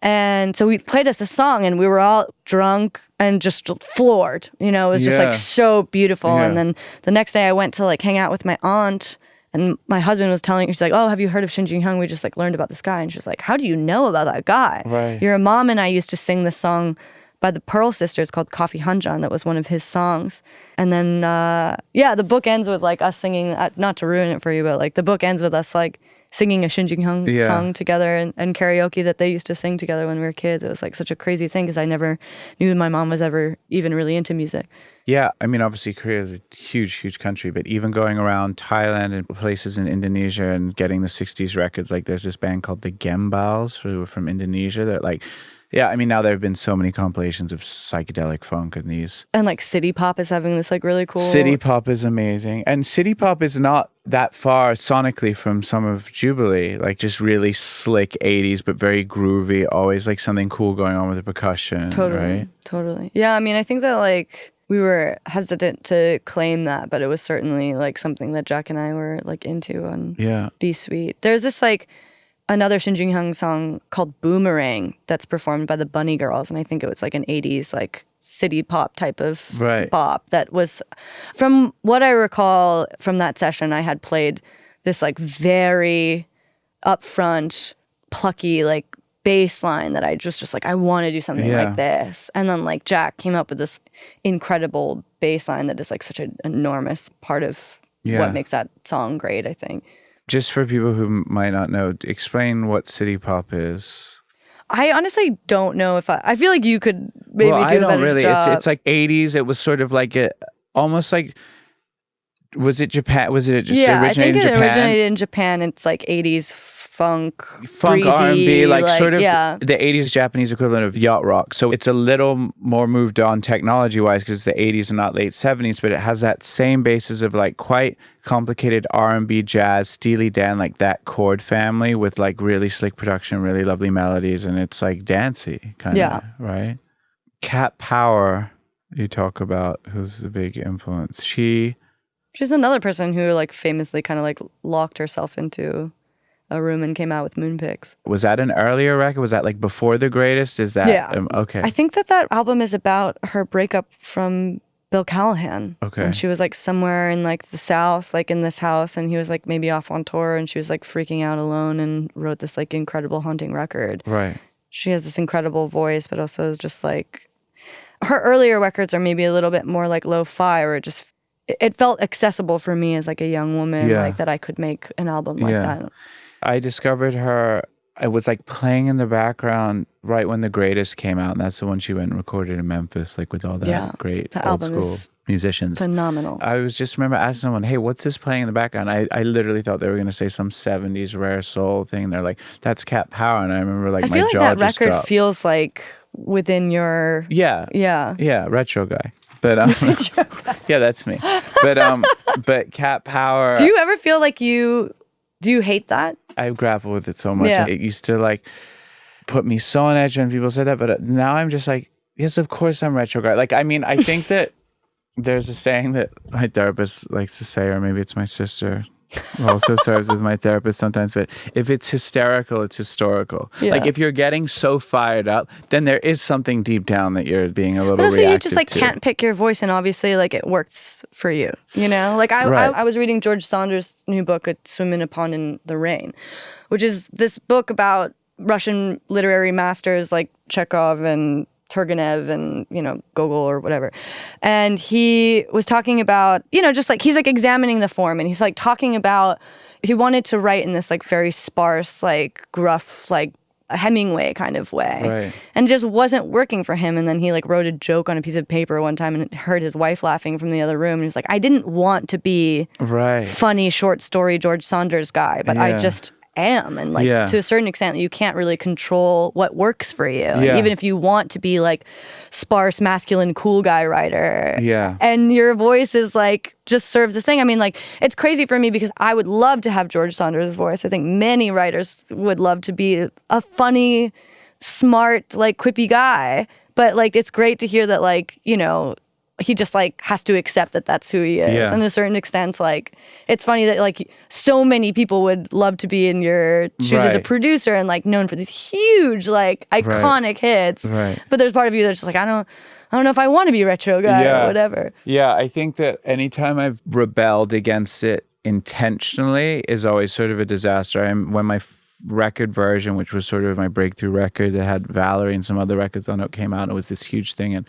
And so we played us this song, and we were all drunk and just floored, it was just like so beautiful. And then the next day I went to like hang out with my aunt, and my husband was telling her, she's like, oh, have you heard of Shin Jung-hyung? We just like learned about this guy. And she's like, how do you know about that guy? Right. Your mom and I used to sing this song by the Pearl Sisters called Coffee Hanjan. That was one of his songs. And then, the book ends with like us singing, not to ruin it for you, but like the book ends with us like singing a Shin Jin-hyung Yeah. song together and karaoke that they used to sing together when we were kids. It was like such a crazy thing because I never knew my mom was ever even really into music. Yeah, I mean, obviously Korea is a huge, huge country, but even going around Thailand and places in Indonesia and getting the 60s records, like there's this band called the Gembals who were from Indonesia that like, yeah, I mean, now there have been so many compilations of psychedelic funk and these. And like City Pop is having this like really cool... City Pop is amazing. And City Pop is not that far sonically from some of Jubilee, like just really slick 80s, but very groovy, always like something cool going on with the percussion, right? Totally. Yeah, I mean, I think that like we were hesitant to claim that, but it was certainly like something that Jack and I were like into on Be Sweet. There's this like another Shin Jin-hyung song called Boomerang that's performed by the Bunny Girls, and I think it was like an 80s like city pop type of pop that was, from what I recall from that session, I had played this like very upfront, plucky like bass line that I just like, I want to do something like this. And then like Jack came up with this incredible bass line that is like such an enormous part of what makes that song great, I think. Just for people who might not know, explain what city pop is. I honestly don't know if I feel like you could maybe do a better job. It's like 80s. It was sort of like almost like, was it Japan? Was it just originated in Japan? I think it originated in Japan. It's like 80s funk breezy, R&B, like sort of the 80s Japanese equivalent of yacht rock. So it's a little more moved on technology-wise because it's the 80s and not late 70s, but it has that same basis of like quite complicated R&B, jazz, Steely Dan, like that chord family with like really slick production, really lovely melodies, and it's like dancey kind of, right? Cat Power, you talk about, who's a big influence. She's another person who like famously kind of like locked herself into a room and came out with Moonpix. Was that an earlier record? Was that like before The Greatest? Is that okay? I think that album is about her breakup from Bill Callahan. Okay. And she was like somewhere in like the South, like in this house, and he was like maybe off on tour, and she was like freaking out alone and wrote this like incredible haunting record. Right. She has this incredible voice, but also just like her earlier records are maybe a little bit more like lo-fi, or it felt accessible for me as like a young woman, like that I could make an album like that. I discovered her, I was like playing in the background right when The Greatest came out, and that's the one she went and recorded in Memphis, like with all that great old school musicians. Phenomenal. I was just remember asking someone, hey, what's this playing in the background? I literally thought they were going to say some 70s rare soul thing. They're like, that's Cat Power. And I remember like my jaw just dropped. I feel like that record feels like within your... Yeah, retro guy. But yeah, that's me. But Cat Power... Do you ever feel like do you hate that? I grapple with it so much. Yeah. It used to like put me so on edge when people said that, but now I'm just like, yes, of course I'm retro guy. Like, I mean, I think that there's a saying that my therapist likes to say, or maybe it's my sister who also serves as my therapist sometimes, but if it's hysterical, it's historical. Yeah. Like if you're getting so fired up, then there is something deep down that you're being a little reactive to. You just like can't pick your voice, and obviously like it works for you, you know? Like I was reading George Saunders' new book, A Swim in a Pond in the Rain, which is this book about Russian literary masters like Chekhov and Turgenev and, you know, Gogol or whatever. And he was talking about, you know, just like, he's like examining the form, and he's like talking about, he wanted to write in this like very sparse, like gruff, like a Hemingway kind of way. Right. And it just wasn't working for him. And then he like wrote a joke on a piece of paper one time and heard his wife laughing from the other room. And he was like, I didn't want to be funny short story George Saunders guy, but I just am. And like to a certain extent, you can't really control what works for you. And even if you want to be like sparse, masculine, cool guy writer. Yeah. And your voice is like, just serves this thing. I mean, like, it's crazy for me because I would love to have George Saunders' voice. I think many writers would love to be a funny, smart, like quippy guy. But like, it's great to hear that, like, you know, he just like has to accept that that's who he is. Yeah. And to a certain extent, like, it's funny that like so many people would love to be in your shoes as a producer and like known for these huge, like iconic hits. Right. But there's part of you that's just like, I don't know if I want to be a retro guy or whatever. Yeah, I think that anytime I've rebelled against it intentionally is always sort of a disaster. When my record version, which was sort of my breakthrough record that had Valerie and some other records on it, came out, and it was this huge thing, and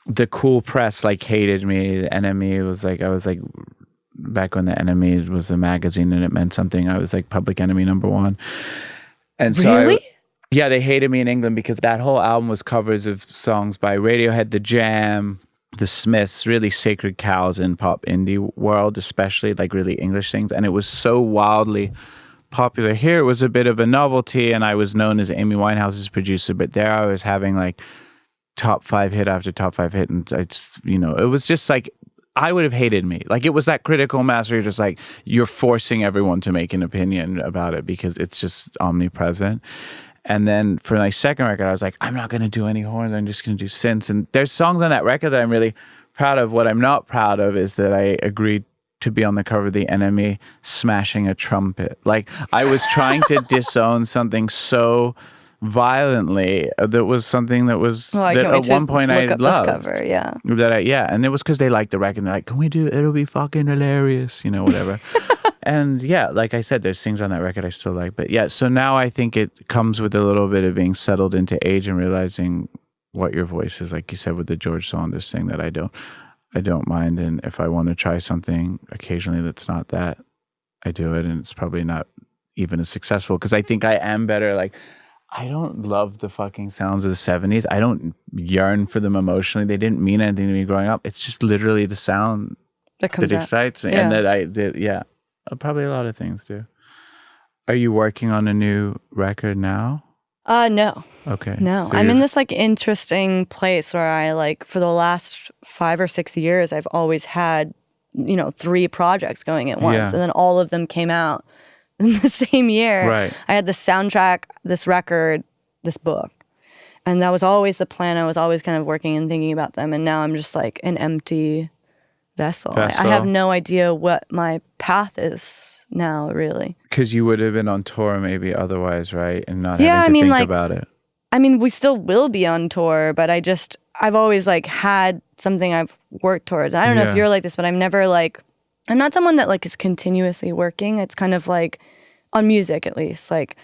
the cool press like hated me. The enemy was like, I was like back when The Enemy was a magazine and it meant something. I was like Public Enemy #1. And so Really? yeah, they hated me in England because that whole album was covers of songs by Radiohead, The Jam, The Smiths, really sacred cows in pop indie world, especially like really English things. And it was so wildly popular. Here it was a bit of a novelty, and I was known as Amy Winehouse's producer, but there I was having like top 5 hit after top 5 hit, and I just, you know, it was just like, I would have hated me. Like, it was that critical mass where you're just like, you're forcing everyone to make an opinion about it because it's just omnipresent. And then for my second record, I was like, I'm not going to do any horns. I'm just going to do synths. And there's songs on that record that I'm really proud of. What I'm not proud of is that I agreed to be on the cover of The Enemy smashing a trumpet. Like, I was trying to disown something so violently that was something that was that at one point I loved. Cover, yeah. And it was because they liked the record and they're like, can we do it? It'll be fucking hilarious, you know, whatever. And yeah, like I said, there's things on that record I still like. But yeah, so now I think it comes with a little bit of being settled into age and realizing what your voice is, like you said with the George Saunders thing, that I don't mind. And if I want to try something occasionally that's not that, I do it. And it's probably not even as successful because I think I am better. Like, I don't love the fucking sounds of the 70s. I don't yearn for them emotionally. They didn't mean anything to me growing up. It's just literally the sound that excites me. Yeah. And probably a lot of things do. Are you working on a new record now? No. Okay. No. So I'm in this like interesting place where I like for the last 5 or 6 years, I've always had, 3 projects going at once. Yeah. And then all of them came out in the same year. Right. I had this soundtrack, this record, this book. And that was always the plan. I was always kind of working and thinking about them. And now I'm just like an empty vessel. I have no idea what my path is now, really. Because you would have been on tour maybe otherwise, right? And not having to think about it. I mean, we still will be on tour, but I've always like had something I've worked towards. I don't know if you're like this, but I'm never like, I'm not someone that like is continuously working. It's kind of like on music, at least, like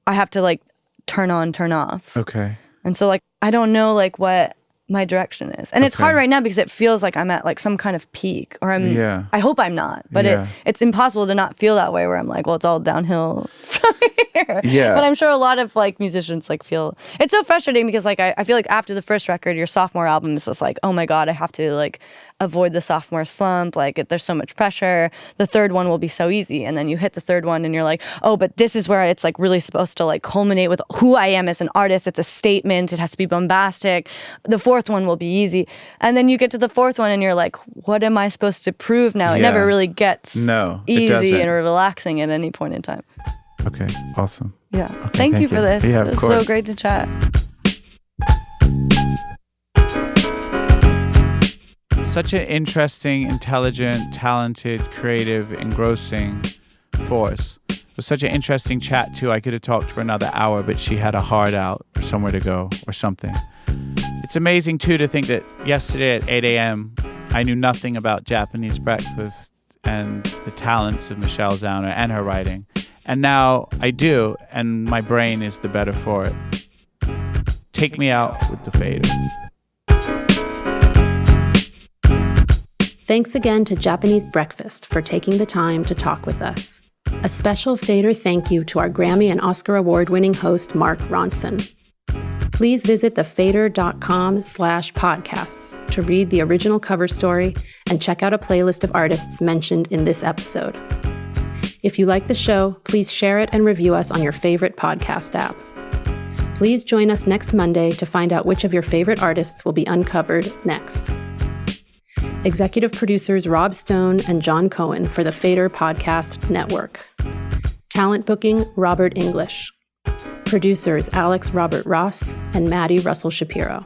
I have to like turn on, turn off. Okay. And so like, I don't know like what my direction is. And it's hard right now because it feels like I'm at like some kind of peak, or I hope I'm not, but it's impossible to not feel that way where I'm like, well, it's all downhill from here. Yeah. But I'm sure a lot of like musicians like feel, it's so frustrating because like, I feel like after the first record, your sophomore album is just like, oh my God, I have to like avoid the sophomore slump. Like there's so much pressure. The third one will be so easy. And then you hit the third one and you're like, oh, but this is where it's like really supposed to like culminate with who I am as an artist. It's a statement. It has to be bombastic. The fourth one will be easy. And then you get to the fourth one and you're like, what am I supposed to prove now? It never really gets easy and relaxing at any point in time. Okay, awesome. Yeah. Okay, thank you for this. Yeah, it was so great to chat. Such an interesting, intelligent, talented, creative, engrossing force. It was such an interesting chat too. I could have talked for another hour, but she had a heart out or somewhere to go or something. It's amazing too to think that yesterday at 8 a.m. I knew nothing about Japanese breakfast and the talents of Michelle Zauner and her writing. And now I do, and my brain is the better for it. Take me out with the Fader. Thanks again to Japanese Breakfast for taking the time to talk with us. A special Fader thank you to our Grammy and Oscar award-winning host, Mark Ronson. Please visit thefader.com/podcasts to read the original cover story and check out a playlist of artists mentioned in this episode. If you like the show, please share it and review us on your favorite podcast app. Please join us next Monday to find out which of your favorite artists will be uncovered next. Executive producers Rob Stone and John Cohen for the Fader Podcast Network. Talent booking, Robert English. Producers Alex Robert Ross and Maddie Russell Shapiro.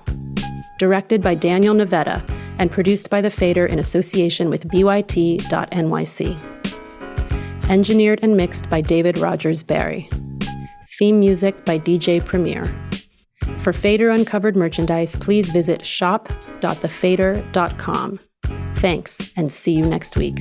Directed by Daniel Navetta and produced by the Fader in association with BYT.NYC. Engineered and mixed by David Rogers Barry. Theme music by DJ Premier. For Fader Uncovered merchandise, please visit shop.thefader.com. Thanks, and see you next week.